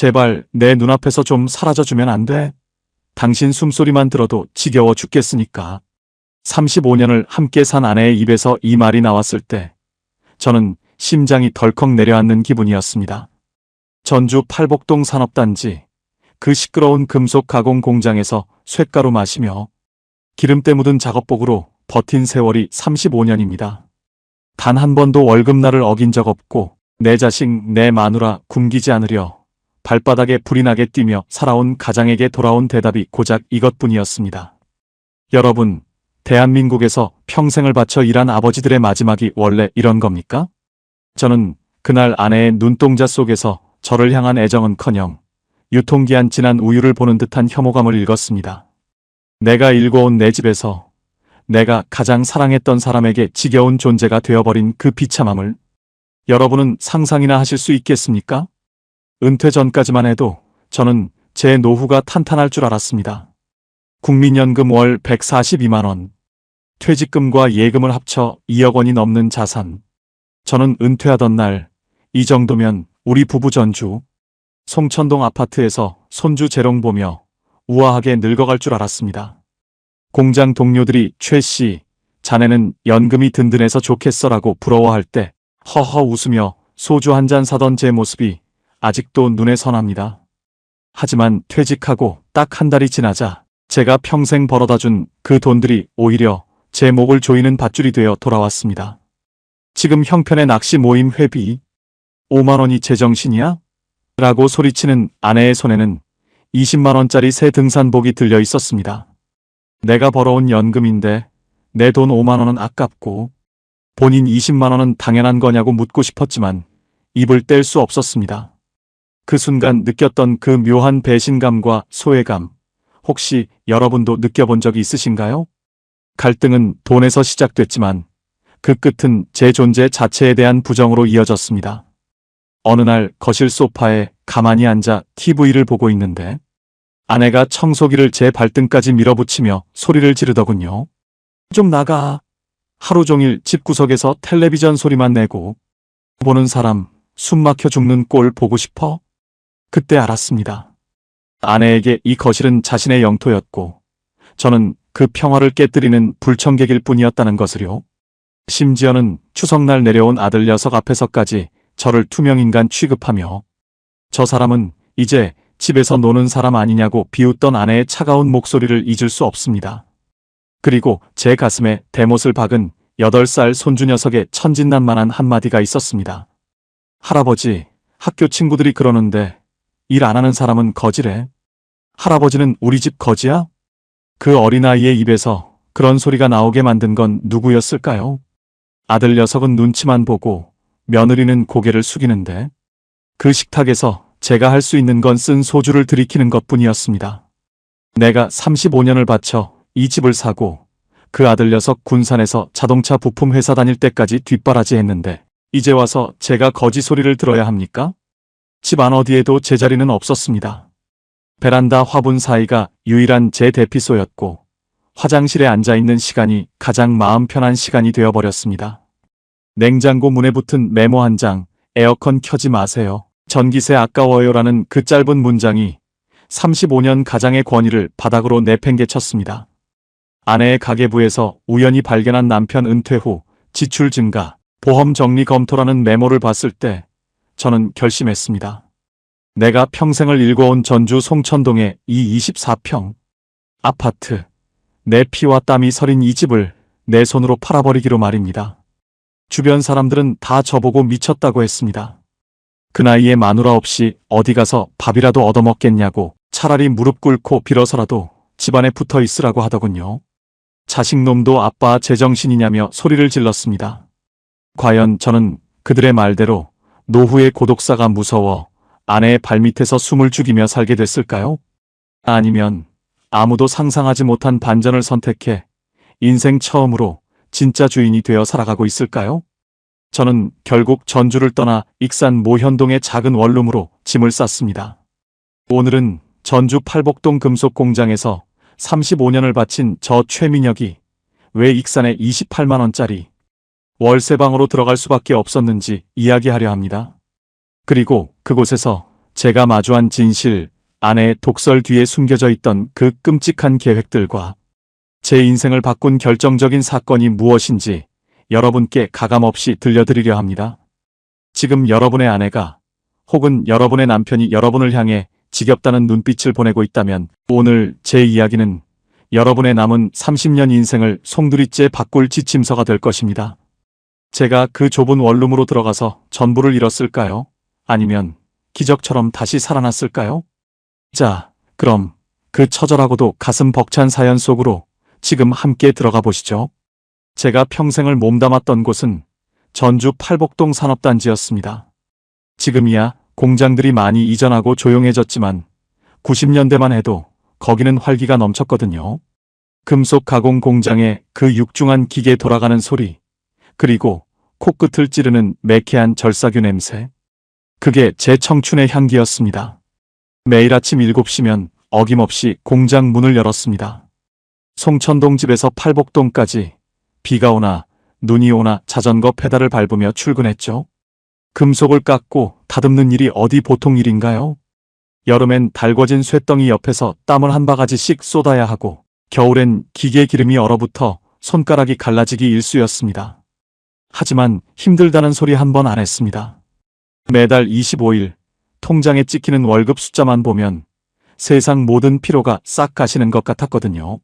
제발 내 눈앞에서 좀 사라져주면 안 돼? 당신 숨소리만 들어도 지겨워 죽겠으니까. 35년을 함께 산 아내의 입에서 이 말이 나왔을 때 저는 심장이 덜컥 내려앉는 기분이었습니다. 전주 팔복동 산업단지 그 시끄러운 금속 가공 공장에서 쇳가루 마시며 기름때 묻은 작업복으로 버틴 세월이 35년입니다. 단 한 번도 월급날을 어긴 적 없고 내 자식 내 마누라 굶기지 않으려 발바닥에 불이 나게 뛰며 살아온 가장에게 돌아온 대답이 고작 이것뿐이었습니다. 여러분, 대한민국에서 평생을 바쳐 일한 아버지들의 마지막이 원래 이런 겁니까? 저는 그날 아내의 눈동자 속에서 저를 향한 애정은커녕 유통기한 지난 우유를 보는 듯한 혐오감을 읽었습니다. 내가 일궈온 내 집에서 내가 가장 사랑했던 사람에게 지겨운 존재가 되어버린 그 비참함을 여러분은 상상이나 하실 수 있겠습니까? 은퇴 전까지만 해도 저는 제 노후가 탄탄할 줄 알았습니다. 국민연금 월 142만 원, 퇴직금과 예금을 합쳐 2억 원이 넘는 자산. 저는 은퇴하던 날 이 정도면 우리 부부 전주 송천동 아파트에서 손주 재롱 보며 우아하게 늙어갈 줄 알았습니다. 공장 동료들이 최 씨, 자네는 연금이 든든해서 좋겠어라고 부러워할 때 허허 웃으며 소주 한 잔 사던 제 모습이 아직도 눈에 선합니다. 하지만 퇴직하고 딱 한 달이 지나자 제가 평생 벌어다준 그 돈들이 오히려 제 목을 조이는 밧줄이 되어 돌아왔습니다. 지금 형편의 낚시 모임 회비 5만 원이 제정신이야? 라고 소리치는 아내의 손에는 20만 원짜리 새 등산복이 들려 있었습니다. 내가 벌어온 연금인데 내 돈 5만 원은 아깝고 본인 20만 원은 당연한 거냐고 묻고 싶었지만 입을 뗄 수 없었습니다. 그 순간 느꼈던 그 묘한 배신감과 소외감, 혹시 여러분도 느껴본 적이 있으신가요? 갈등은 돈에서 시작됐지만 그 끝은 제 존재 자체에 대한 부정으로 이어졌습니다. 어느 날 거실 소파에 가만히 앉아 TV를 보고 있는데 아내가 청소기를 제 발등까지 밀어붙이며 소리를 지르더군요. 좀 나가. 하루 종일 집구석에서 텔레비전 소리만 내고 보는 사람 숨 막혀 죽는 꼴 보고 싶어? 그때 알았습니다. 아내에게 이 거실은 자신의 영토였고 저는 그 평화를 깨뜨리는 불청객일 뿐이었다는 것을요. 심지어는 추석날 내려온 아들 녀석 앞에서까지 저를 투명인간 취급하며 저 사람은 이제 집에서 노는 사람 아니냐고 비웃던 아내의 차가운 목소리를 잊을 수 없습니다. 그리고 제 가슴에 대못을 박은 8살 손주 녀석의 천진난만한 한마디가 있었습니다. 할아버지, 학교 친구들이 그러는데 일 안 하는 사람은 거지래. 할아버지는 우리 집 거지야? 그 어린아이의 입에서 그런 소리가 나오게 만든 건 누구였을까요? 아들 녀석은 눈치만 보고 며느리는 고개를 숙이는데 그 식탁에서 제가 할 수 있는 건 쓴 소주를 들이키는 것뿐이었습니다. 내가 35년을 바쳐 이 집을 사고 그 아들 녀석 군산에서 자동차 부품 회사 다닐 때까지 뒷바라지 했는데 이제 와서 제가 거지 소리를 들어야 합니까? 집 안 어디에도 제 자리는 없었습니다. 베란다 화분 사이가 유일한 제 대피소였고 화장실에 앉아있는 시간이 가장 마음 편한 시간이 되어버렸습니다. 냉장고 문에 붙은 메모 한 장, 에어컨 켜지 마세요. 전기세 아까워요라는 그 짧은 문장이 35년 가장의 권위를 바닥으로 내팽개쳤습니다. 아내의 가계부에서 우연히 발견한 남편 은퇴 후 지출 증가, 보험 정리 검토라는 메모를 봤을 때 저는 결심했습니다. 내가 평생을 일궈온 전주 송천동의 이 24평 아파트, 내 피와 땀이 서린 이 집을 내 손으로 팔아버리기로 말입니다. 주변 사람들은 다 저보고 미쳤다고 했습니다. 그 나이에 마누라 없이 어디 가서 밥이라도 얻어먹겠냐고 차라리 무릎 꿇고 빌어서라도 집안에 붙어 있으라고 하더군요. 자식놈도 아빠 제정신이냐며 소리를 질렀습니다. 과연 저는 그들의 말대로 노후의 고독사가 무서워 아내의 발밑에서 숨을 죽이며 살게 됐을까요? 아니면 아무도 상상하지 못한 반전을 선택해 인생 처음으로 진짜 주인이 되어 살아가고 있을까요? 저는 결국 전주를 떠나 익산 모현동의 작은 원룸으로 짐을 쌌습니다. 오늘은 전주 팔복동 금속공장에서 35년을 바친 저 최민혁이 왜 익산에 28만 원짜리 월세방으로 들어갈 수밖에 없었는지 이야기하려 합니다. 그리고 그곳에서 제가 마주한 진실, 아내의 독설 뒤에 숨겨져 있던 그 끔찍한 계획들과 제 인생을 바꾼 결정적인 사건이 무엇인지 여러분께 가감없이 들려드리려 합니다. 지금 여러분의 아내가 혹은 여러분의 남편이 여러분을 향해 지겹다는 눈빛을 보내고 있다면 오늘 제 이야기는 여러분의 남은 30년 인생을 송두리째 바꿀 지침서가 될 것입니다. 제가 그 좁은 원룸으로 들어가서 전부를 잃었을까요? 아니면 기적처럼 다시 살아났을까요? 자, 그럼 그 처절하고도 가슴 벅찬 사연 속으로 지금 함께 들어가 보시죠. 제가 평생을 몸담았던 곳은 전주 팔복동 산업단지였습니다. 지금이야 공장들이 많이 이전하고 조용해졌지만 90년대만 해도 거기는 활기가 넘쳤거든요. 금속 가공 공장의 그 육중한 기계 돌아가는 소리, 그리고 코끝을 찌르는 매캐한 절삭유 냄새. 그게 제 청춘의 향기였습니다. 매일 아침 7시면 어김없이 공장 문을 열었습니다. 송천동 집에서 팔복동까지 비가 오나 눈이 오나 자전거 페달을 밟으며 출근했죠. 금속을 깎고 다듬는 일이 어디 보통 일인가요? 여름엔 달궈진 쇳덩이 옆에서 땀을 한 바가지씩 쏟아야 하고 겨울엔 기계 기름이 얼어붙어 손가락이 갈라지기 일쑤였습니다. 하지만 힘들다는 소리 한 번 안 했습니다. 매달 25일 통장에 찍히는 월급 숫자만 보면 세상 모든 피로가 싹 가시는 것 같았거든요.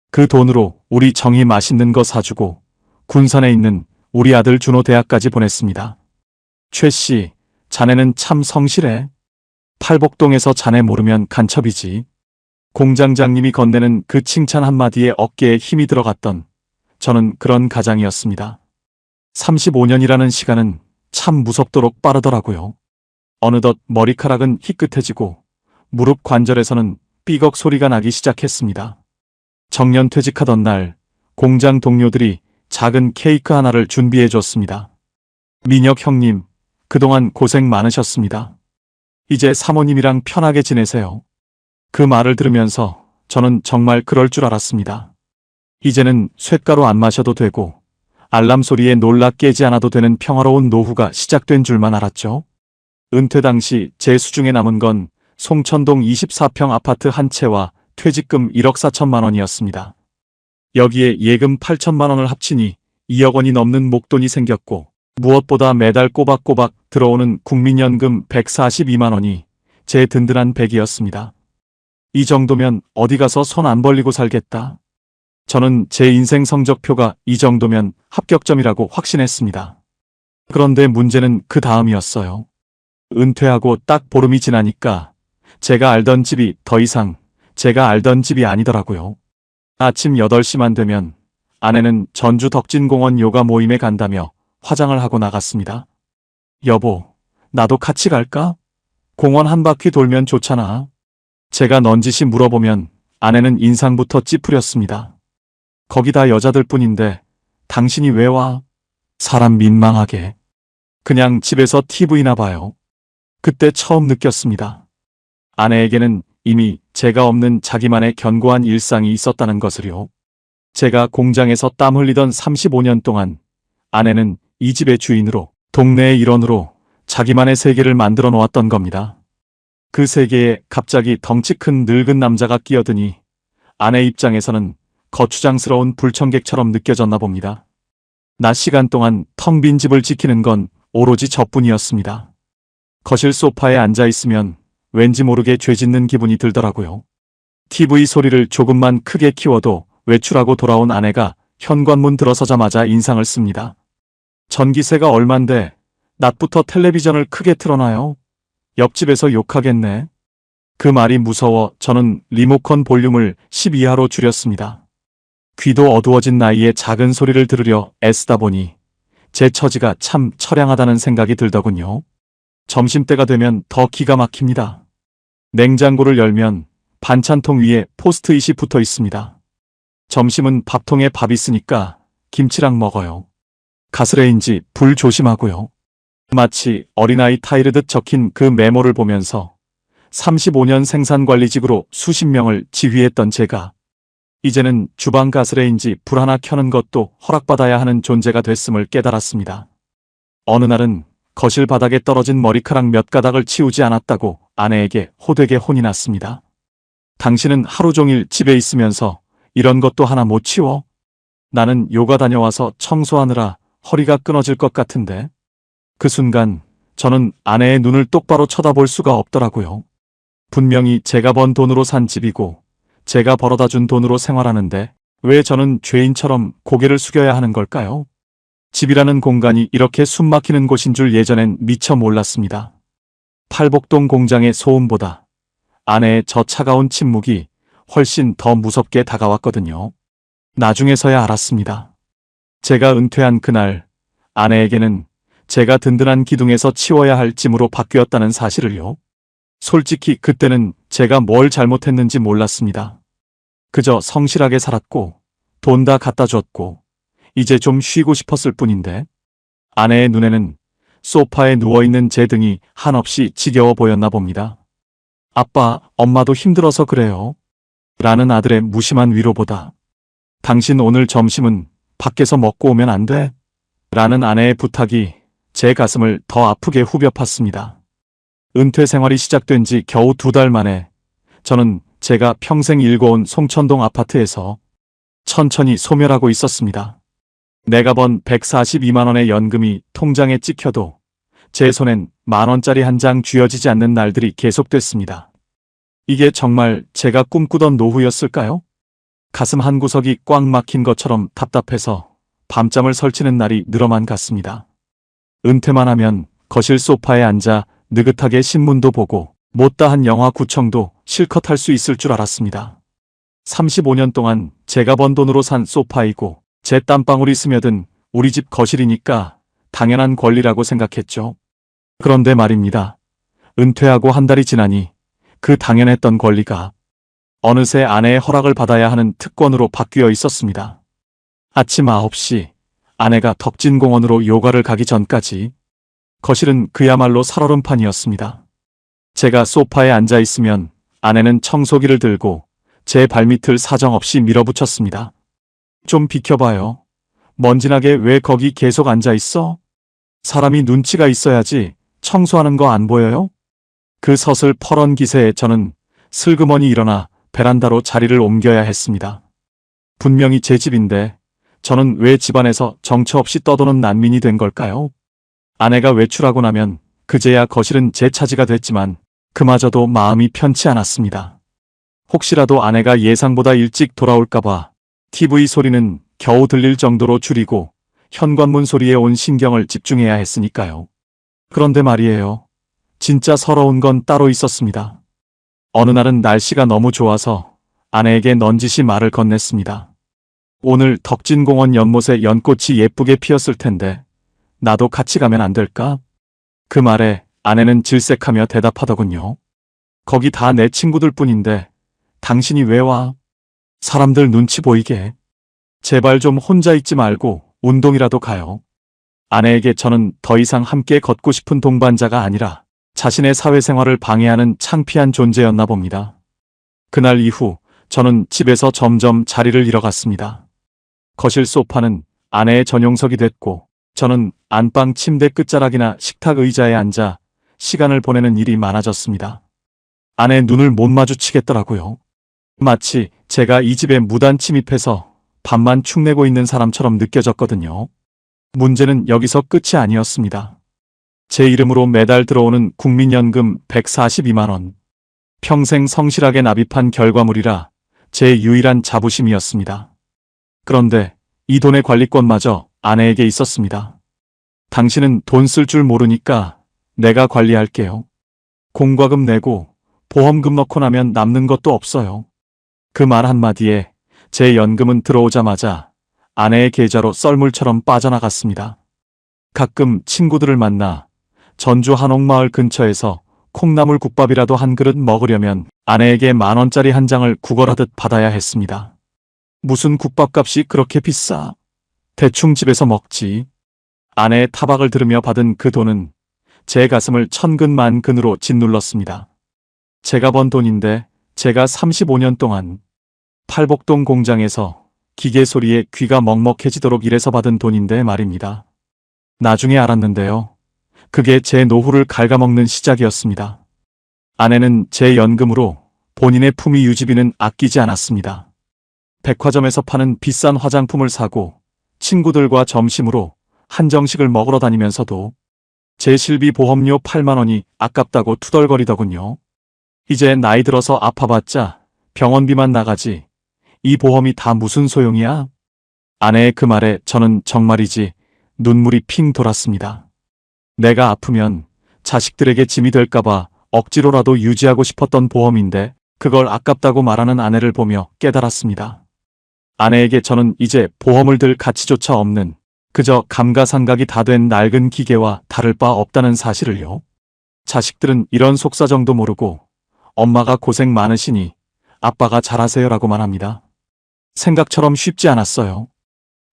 그 돈으로 우리 정이 맛있는 거 사주고 군산에 있는 우리 아들 준호 대학까지 보냈습니다. 최 씨, 자네는 참 성실해. 팔복동에서 자네 모르면 간첩이지. 공장장님이 건네는 그 칭찬 한마디에 어깨에 힘이 들어갔던 저는 그런 가장이었습니다. 35년이라는 시간은 참 무섭도록 빠르더라고요. 어느덧 머리카락은 희끗해지고 무릎 관절에서는 삐걱 소리가 나기 시작했습니다. 정년 퇴직하던 날 공장 동료들이 작은 케이크 하나를 준비해 줬습니다. 민혁 형님, 그동안 고생 많으셨습니다. 이제 사모님이랑 편하게 지내세요. 그 말을 들으면서 저는 정말 그럴 줄 알았습니다. 이제는 쇳가루 안 마셔도 되고 알람 소리에 놀라 깨지 않아도 되는 평화로운 노후가 시작된 줄만 알았죠. 은퇴 당시 제 수중에 남은 건 송천동 24평 아파트 한 채와 퇴직금 1억 4천만 원이었습니다. 여기에 예금 8천만 원을 합치니 2억 원이 넘는 목돈이 생겼고 무엇보다 매달 꼬박꼬박 들어오는 국민연금 142만 원이 제 든든한 백이었습니다. 이 정도면 어디 가서 손 안 벌리고 살겠다. 저는 제 인생 성적표가 이 정도면 합격점이라고 확신했습니다. 그런데 문제는 그 다음이었어요. 은퇴하고 딱 보름이 지나니까 제가 알던 집이 더 이상 제가 알던 집이 아니더라고요. 아침 8시만 되면 아내는 전주 덕진공원 요가 모임에 간다며 화장을 하고 나갔습니다. 여보, 나도 같이 갈까? 공원 한 바퀴 돌면 좋잖아. 제가 넌지시 물어보면 아내는 인상부터 찌푸렸습니다. 거기 다 여자들 뿐인데 당신이 왜 와? 사람 민망하게. 그냥 집에서 TV나 봐요. 그때 처음 느꼈습니다. 아내에게는 이미 제가 없는 자기만의 견고한 일상이 있었다는 것을요. 제가 공장에서 땀 흘리던 35년 동안 아내는 이 집의 주인으로, 동네의 일원으로 자기만의 세계를 만들어 놓았던 겁니다. 그 세계에 갑자기 덩치 큰 늙은 남자가 끼어드니 아내 입장에서는 거추장스러운 불청객처럼 느껴졌나 봅니다. 낮 시간 동안 텅 빈 집을 지키는 건 오로지 저뿐이었습니다. 거실 소파에 앉아 있으면 왠지 모르게 죄 짓는 기분이 들더라고요. TV 소리를 조금만 크게 키워도 외출하고 돌아온 아내가 현관문 들어서자마자 인상을 씁니다. 전기세가 얼만데 낮부터 텔레비전을 크게 틀어놔요. 옆집에서 욕하겠네. 그 말이 무서워 저는 리모컨 볼륨을 12하로 줄였습니다. 귀도 어두워진 나이에 작은 소리를 들으려 애쓰다 보니 제 처지가 참 처량하다는 생각이 들더군요. 점심때가 되면 더 기가 막힙니다. 냉장고를 열면 반찬통 위에 포스트잇이 붙어 있습니다. 점심은 밥통에 밥 있으니까 김치랑 먹어요. 가스레인지 불 조심하고요. 마치 어린아이 타이르듯 적힌 그 메모를 보면서 35년 생산관리직으로 수십 명을 지휘했던 제가 이제는 주방 가스레인지 불 하나 켜는 것도 허락받아야 하는 존재가 됐음을 깨달았습니다. 어느 날은 거실 바닥에 떨어진 머리카락 몇 가닥을 치우지 않았다고 아내에게 호되게 혼이 났습니다. 당신은 하루 종일 집에 있으면서 이런 것도 하나 못 치워? 나는 요가 다녀와서 청소하느라 허리가 끊어질 것 같은데. 그 순간 저는 아내의 눈을 똑바로 쳐다볼 수가 없더라고요. 분명히 제가 번 돈으로 산 집이고 제가 벌어다 준 돈으로 생활하는데 왜 저는 죄인처럼 고개를 숙여야 하는 걸까요? 집이라는 공간이 이렇게 숨막히는 곳인 줄 예전엔 미처 몰랐습니다. 팔복동 공장의 소음보다 아내의 저 차가운 침묵이 훨씬 더 무섭게 다가왔거든요. 나중에서야 알았습니다. 제가 은퇴한 그날 아내에게는 제가 든든한 기둥에서 치워야 할 짐으로 바뀌었다는 사실을요. 솔직히 그때는 제가 뭘 잘못했는지 몰랐습니다. 그저 성실하게 살았고 돈 다 갖다 줬고 이제 좀 쉬고 싶었을 뿐인데 아내의 눈에는 소파에 누워있는 제 등이 한없이 지겨워 보였나 봅니다. 아빠, 엄마도 힘들어서 그래요. 라는 아들의 무심한 위로보다 당신 오늘 점심은 밖에서 먹고 오면 안 돼? 라는 아내의 부탁이 제 가슴을 더 아프게 후벼 팠습니다. 은퇴 생활이 시작된 지 겨우 2달 만에 저는 제가 평생 일궈온 송천동 아파트에서 천천히 소멸하고 있었습니다. 내가 번 142만 원의 연금이 통장에 찍혀도 제 손엔 10,000원짜리 한 장 쥐어지지 않는 날들이 계속됐습니다. 이게 정말 제가 꿈꾸던 노후였을까요? 가슴 한구석이 꽉 막힌 것처럼 답답해서 밤잠을 설치는 날이 늘어만 갔습니다. 은퇴만 하면 거실 소파에 앉아 느긋하게 신문도 보고 못다한 영화 구청도 실컷 할 수 있을 줄 알았습니다. 35년 동안 제가 번 돈으로 산 소파이고 제 땀방울이 스며든 우리 집 거실이니까 당연한 권리라고 생각했죠. 그런데 말입니다. 은퇴하고 한 달이 지나니 그 당연했던 권리가 어느새 아내의 허락을 받아야 하는 특권으로 바뀌어 있었습니다. 아침 9시 아내가 덕진공원으로 요가를 가기 전까지 거실은 그야말로 살얼음판이었습니다. 제가 소파에 앉아 있으면 아내는 청소기를 들고 제 발밑을 사정없이 밀어붙였습니다. 좀 비켜봐요. 먼지나게 왜 거기 계속 앉아 있어? 사람이 눈치가 있어야지 청소하는 거 안 보여요? 그 서슬 퍼런 기세에 저는 슬그머니 일어나 베란다로 자리를 옮겨야 했습니다. 분명히 제 집인데 저는 왜 집안에서 정처 없이 떠도는 난민이 된 걸까요? 아내가 외출하고 나면 그제야 거실은 제 차지가 됐지만 그마저도 마음이 편치 않았습니다. 혹시라도 아내가 예상보다 일찍 돌아올까봐 TV 소리는 겨우 들릴 정도로 줄이고 현관문 소리에 온 신경을 집중해야 했으니까요. 그런데 말이에요. 진짜 서러운 건 따로 있었습니다. 어느 날은 날씨가 너무 좋아서 아내에게 넌지시 말을 건넸습니다. 오늘 덕진공원 연못에 연꽃이 예쁘게 피었을 텐데 나도 같이 가면 안 될까? 그 말에 아내는 질색하며 대답하더군요. 거기 다 내 친구들 뿐인데 당신이 왜 와? 사람들 눈치 보이게. 제발 좀 혼자 있지 말고 운동이라도 가요. 아내에게 저는 더 이상 함께 걷고 싶은 동반자가 아니라 자신의 사회생활을 방해하는 창피한 존재였나 봅니다. 그날 이후 저는 집에서 점점 자리를 잃어갔습니다. 거실 소파는 아내의 전용석이 됐고 저는 안방 침대 끝자락이나 식탁 의자에 앉아 시간을 보내는 일이 많아졌습니다. 아내 눈을 못 마주치겠더라고요. 마치 제가 이 집에 무단 침입해서 밥만 축내고 있는 사람처럼 느껴졌거든요. 문제는 여기서 끝이 아니었습니다. 제 이름으로 매달 들어오는 국민연금 142만 원. 평생 성실하게 납입한 결과물이라 제 유일한 자부심이었습니다. 그런데 이 돈의 관리권마저 아내에게 있었습니다. 당신은 돈 쓸 줄 모르니까 내가 관리할게요. 공과금 내고 보험금 넣고 나면 남는 것도 없어요. 그 말 한마디에 제 연금은 들어오자마자 아내의 계좌로 썰물처럼 빠져나갔습니다. 가끔 친구들을 만나 전주 한옥마을 근처에서 콩나물 국밥이라도 한 그릇 먹으려면 아내에게 10,000원짜리 한 장을 구걸하듯 받아야 했습니다. 무슨 국밥값이 그렇게 비싸? 대충 집에서 먹지. 아내의 타박을 들으며 받은 그 돈은 제 가슴을 천근만근으로 짓눌렀습니다. 제가 번 돈인데 제가 35년 동안 팔복동 공장에서 기계 소리에 귀가 먹먹해지도록 일해서 받은 돈인데 말입니다. 나중에 알았는데요. 그게 제 노후를 갉아먹는 시작이었습니다. 아내는 제 연금으로 본인의 품위 유지비는 아끼지 않았습니다. 백화점에서 파는 비싼 화장품을 사고 친구들과 점심으로 한정식을 먹으러 다니면서도 제 실비 보험료 8만 원이 아깝다고 투덜거리더군요. 이제 나이 들어서 아파봤자 병원비만 나가지 이 보험이 다 무슨 소용이야? 아내의 그 말에 저는 정말이지 눈물이 핑 돌았습니다. 내가 아프면 자식들에게 짐이 될까봐 억지로라도 유지하고 싶었던 보험인데 그걸 아깝다고 말하는 아내를 보며 깨달았습니다. 아내에게 저는 이제 보험을 들 가치조차 없는 그저 감가상각이 다 된 낡은 기계와 다를 바 없다는 사실을요. 자식들은 이런 속사정도 모르고 엄마가 고생 많으시니 아빠가 잘하세요라고만 합니다. 생각처럼 쉽지 않았어요.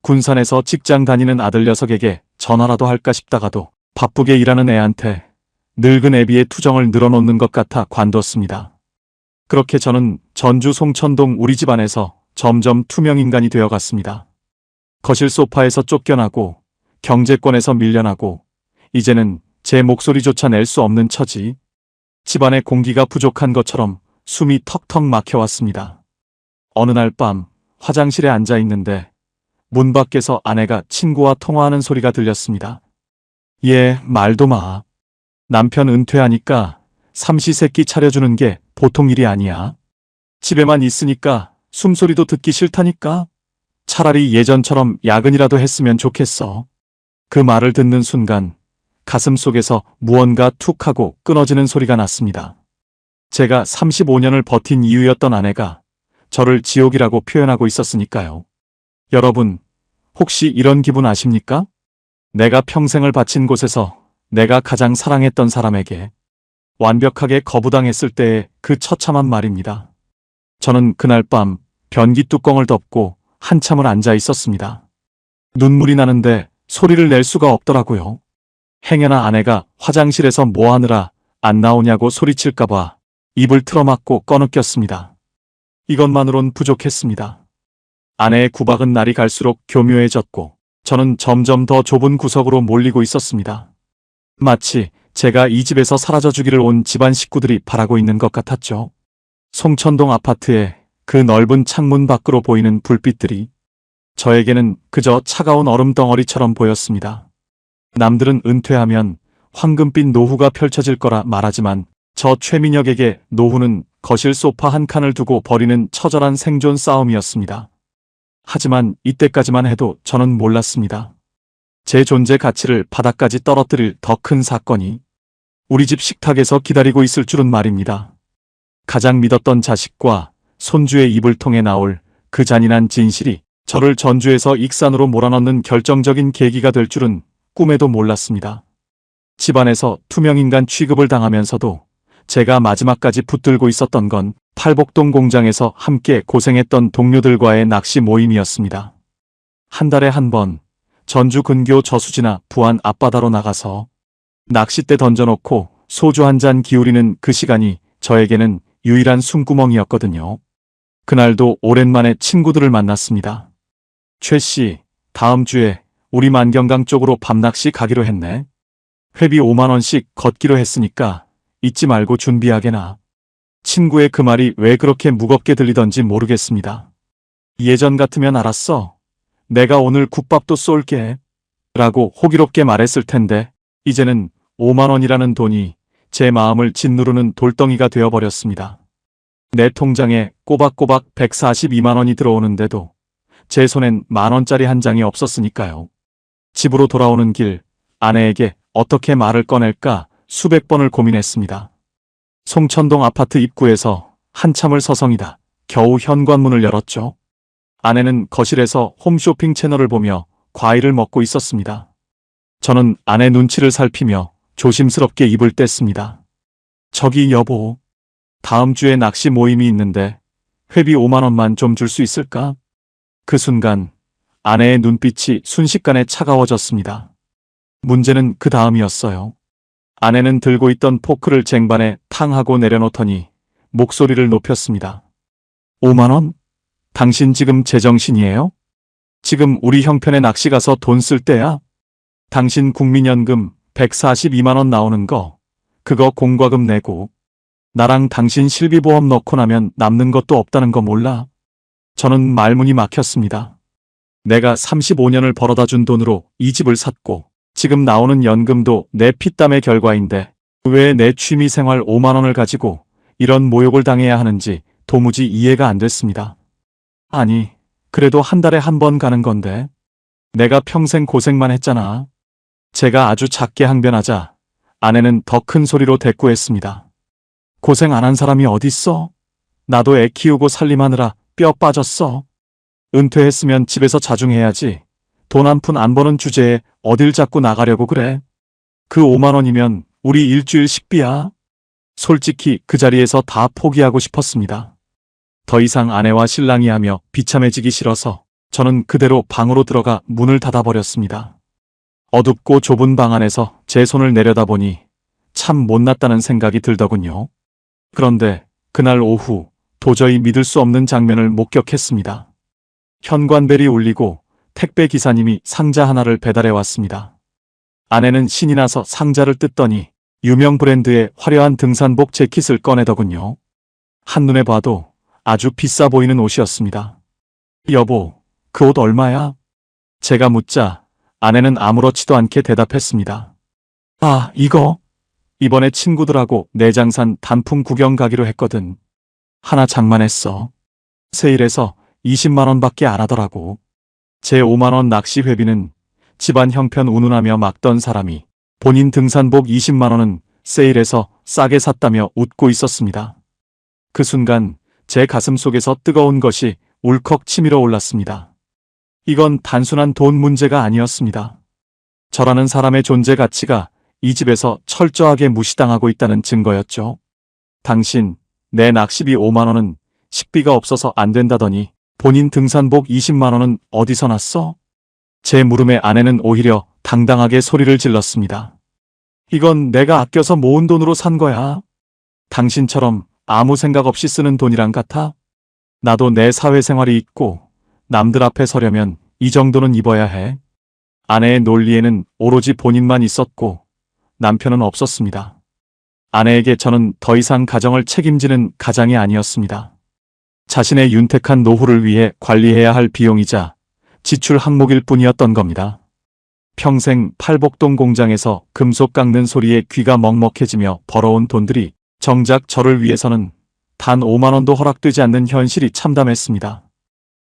군산에서 직장 다니는 아들 녀석에게 전화라도 할까 싶다가도 바쁘게 일하는 애한테 늙은 애비의 투정을 늘어놓는 것 같아 관뒀습니다. 그렇게 저는 전주 송천동 우리 집안에서 점점 투명인간이 되어갔습니다. 거실 소파에서 쫓겨나고 경제권에서 밀려나고 이제는 제 목소리조차 낼 수 없는 처지. 집안의 공기가 부족한 것처럼 숨이 턱턱 막혀왔습니다. 어느 날 밤 화장실에 앉아 있는데 문 밖에서 아내가 친구와 통화하는 소리가 들렸습니다. 얘 말도 마. 남편 은퇴하니까 삼시세끼 차려주는 게 보통 일이 아니야. 집에만 있으니까 숨소리도 듣기 싫다니까. 차라리 예전처럼 야근이라도 했으면 좋겠어. 그 말을 듣는 순간 가슴 속에서 무언가 툭 하고 끊어지는 소리가 났습니다. 제가 35년을 버틴 이유였던 아내가 저를 지옥이라고 표현하고 있었으니까요. 여러분, 혹시 이런 기분 아십니까? 내가 평생을 바친 곳에서 내가 가장 사랑했던 사람에게 완벽하게 거부당했을 때의 그 처참한 말입니다. 저는 그날 밤 변기 뚜껑을 덮고 한참을 앉아 있었습니다. 눈물이 나는데 소리를 낼 수가 없더라고요. 행여나 아내가 화장실에서 뭐 하느라 안 나오냐고 소리칠까봐 입을 틀어막고 꺼느꼈습니다. 이것만으론 부족했습니다. 아내의 구박은 날이 갈수록 교묘해졌고 저는 점점 더 좁은 구석으로 몰리고 있었습니다. 마치 제가 이 집에서 사라져주기를 온 집안 식구들이 바라고 있는 것 같았죠. 송천동 아파트의 그 넓은 창문 밖으로 보이는 불빛들이 저에게는 그저 차가운 얼음 덩어리처럼 보였습니다. 남들은 은퇴하면 황금빛 노후가 펼쳐질 거라 말하지만 저 최민혁에게 노후는 거실 소파 한 칸을 두고 벌이는 처절한 생존 싸움이었습니다. 하지만 이때까지만 해도 저는 몰랐습니다. 제 존재 가치를 바닥까지 떨어뜨릴 더 큰 사건이 우리 집 식탁에서 기다리고 있을 줄은 말입니다. 가장 믿었던 자식과 손주의 입을 통해 나올 그 잔인한 진실이 저를 전주에서 익산으로 몰아넣는 결정적인 계기가 될 줄은 꿈에도 몰랐습니다. 집안에서 투명인간 취급을 당하면서도 제가 마지막까지 붙들고 있었던 건 팔복동 공장에서 함께 고생했던 동료들과의 낚시 모임이었습니다. 한 달에 한 번 전주 근교 저수지나 부안 앞바다로 나가서 낚싯대 던져놓고 소주 한 잔 기울이는 그 시간이 저에게는 유일한 숨구멍이었거든요. 그날도 오랜만에 친구들을 만났습니다. 최 씨, 다음 주에 우리 만경강 쪽으로 밤낚시 가기로 했네. 회비 5만 원씩 걷기로 했으니까 잊지 말고 준비하게나. 친구의 그 말이 왜 그렇게 무겁게 들리던지 모르겠습니다. 예전 같으면 알았어. 내가 오늘 국밥도 쏠게. 라고 호기롭게 말했을 텐데 이제는 5만 원이라는 돈이 제 마음을 짓누르는 돌덩이가 되어버렸습니다. 내 통장에 꼬박꼬박 142만 원이 들어오는데도 제 손엔 만 원짜리 한 장이 없었으니까요. 집으로 돌아오는 길 아내에게 어떻게 말을 꺼낼까 수백 번을 고민했습니다. 송천동 아파트 입구에서 한참을 서성이다 겨우 현관문을 열었죠. 아내는 거실에서 홈쇼핑 채널을 보며 과일을 먹고 있었습니다. 저는 아내 눈치를 살피며 조심스럽게 입을 뗐습니다. 저기 여보, 다음 주에 낚시 모임이 있는데 회비 5만 원만 좀 줄 수 있을까? 그 순간 아내의 눈빛이 순식간에 차가워졌습니다. 문제는 그 다음이었어요. 아내는 들고 있던 포크를 쟁반에 탕하고 내려놓더니 목소리를 높였습니다. 5만 원? 당신 지금 제정신이에요? 지금 우리 형편에 낚시 가서 돈 쓸 때야? 당신 국민연금 142만 원 나오는 거, 그거 공과금 내고, 나랑 당신 실비보험 넣고 나면 남는 것도 없다는 거 몰라? 저는 말문이 막혔습니다. 내가 35년을 벌어다 준 돈으로 이 집을 샀고, 지금 나오는 연금도 내 피땀의 결과인데, 왜 내 취미생활 5만 원을 가지고 이런 모욕을 당해야 하는지 도무지 이해가 안 됐습니다. 아니, 그래도 한 달에 한 번 가는 건데, 내가 평생 고생만 했잖아. 제가 아주 작게 항변하자 아내는 더 큰 소리로 대꾸했습니다. 고생 안 한 사람이 어딨어? 나도 애 키우고 살림하느라 뼈 빠졌어. 은퇴했으면 집에서 자중해야지. 돈 한 푼 안 버는 주제에 어딜 자꾸 나가려고 그래. 그 5만 원이면 우리 일주일 식비야. 솔직히 그 자리에서 다 포기하고 싶었습니다. 더 이상 아내와 신랑이 하며 비참해지기 싫어서 저는 그대로 방으로 들어가 문을 닫아버렸습니다. 어둡고 좁은 방 안에서 제 손을 내려다보니 참 못났다는 생각이 들더군요. 그런데 그날 오후 도저히 믿을 수 없는 장면을 목격했습니다. 현관벨이 울리고 택배 기사님이 상자 하나를 배달해 왔습니다. 아내는 신이 나서 상자를 뜯더니 유명 브랜드의 화려한 등산복 재킷을 꺼내더군요. 한눈에 봐도 아주 비싸 보이는 옷이었습니다. 여보, 그 옷 얼마야? 제가 묻자 아내는 아무렇지도 않게 대답했습니다. 아, 이거? 이번에 친구들하고 내장산 단풍 구경 가기로 했거든. 하나 장만했어. 세일해서 20만 원밖에 안 하더라고. 제 5만 원 낚시 회비는 집안 형편 운운하며 막던 사람이 본인 등산복 20만 원은 세일해서 싸게 샀다며 웃고 있었습니다. 그 순간 제 가슴 속에서 뜨거운 것이 울컥 치밀어 올랐습니다. 이건 단순한 돈 문제가 아니었습니다. 저라는 사람의 존재 가치가 이 집에서 철저하게 무시당하고 있다는 증거였죠. 당신, 내 낚시비 5만 원은 식비가 없어서 안 된다더니 본인 등산복 20만 원은 어디서 났어? 제 물음에 아내는 오히려 당당하게 소리를 질렀습니다. 이건 내가 아껴서 모은 돈으로 산 거야. 당신처럼 아무 생각 없이 쓰는 돈이랑 같아? 나도 내 사회생활이 있고 남들 앞에 서려면 이 정도는 입어야 해. 아내의 논리에는 오로지 본인만 있었고 남편은 없었습니다. 아내에게 저는 더 이상 가정을 책임지는 가장이 아니었습니다. 자신의 윤택한 노후를 위해 관리해야 할 비용이자 지출 항목일 뿐이었던 겁니다. 평생 팔복동 공장에서 금속 깎는 소리에 귀가 먹먹해지며 벌어온 돈들이 정작 저를 위해서는 단 5만 원도 허락되지 않는 현실이 참담했습니다.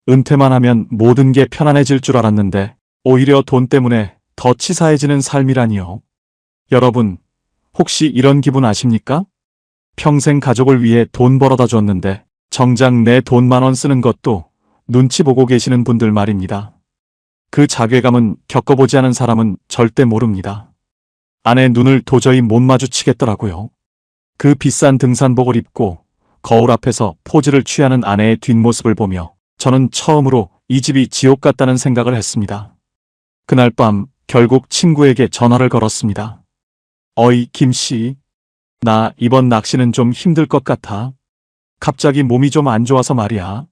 은퇴만 하면 모든 게 편안해질 줄 알았는데 오히려 돈 때문에 더 치사해지는 삶이라니요. 여러분, 혹시 이런 기분 아십니까? 평생 가족을 위해 돈 벌어다 줬는데 정작 내 돈 1만 원 쓰는 것도 눈치 보고 계시는 분들 말입니다. 그 자괴감은 겪어보지 않은 사람은 절대 모릅니다. 아내 눈을 도저히 못 마주치겠더라고요. 그 비싼 등산복을 입고 거울 앞에서 포즈를 취하는 아내의 뒷모습을 보며 저는 처음으로 이 집이 지옥 같다는 생각을 했습니다. 그날 밤 결국 친구에게 전화를 걸었습니다. 어이, 김씨. 나 이번 낚시는 좀 힘들 것 같아. 갑자기 몸이 좀 안 좋아서 말이야.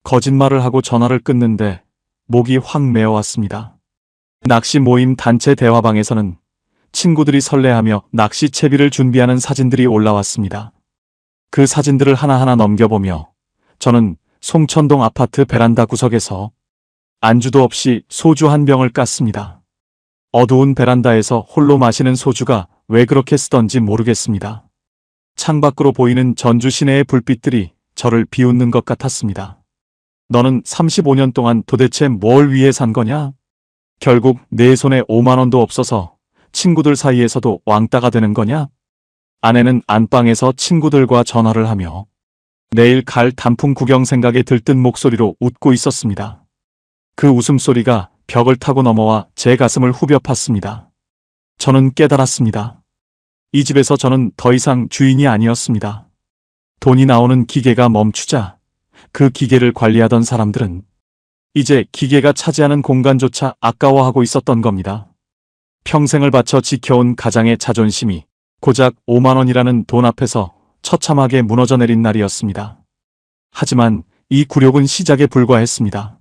거짓말을 하고 전화를 끊는데 목이 확 메어왔습니다. 낚시 모임 단체 대화방에서는 친구들이 설레하며 낚시 채비를 준비하는 사진들이 올라왔습니다. 그 사진들을 하나하나 넘겨보며 저는 송천동 아파트 베란다 구석에서 안주도 없이 소주 한 병을 깠습니다. 어두운 베란다에서 홀로 마시는 소주가 왜 그렇게 쓰던지 모르겠습니다. 창밖으로 보이는 전주 시내의 불빛들이 저를 비웃는 것 같았습니다. 너는 35년 동안 도대체 뭘 위해 산 거냐? 결국 내 손에 5만 원도 없어서 친구들 사이에서도 왕따가 되는 거냐? 아내는 안방에서 친구들과 전화를 하며 내일 갈 단풍 구경 생각에 들뜬 목소리로 웃고 있었습니다. 그 웃음소리가 벽을 타고 넘어와 제 가슴을 후벼 팠습니다. 저는 깨달았습니다. 이 집에서 저는 더 이상 주인이 아니었습니다. 돈이 나오는 기계가 멈추자 그 기계를 관리하던 사람들은 이제 기계가 차지하는 공간조차 아까워하고 있었던 겁니다. 평생을 바쳐 지켜온 가장의 자존심이 고작 5만 원이라는 돈 앞에서 처참하게 무너져 내린 날이었습니다. 하지만 이 굴욕은 시작에 불과했습니다.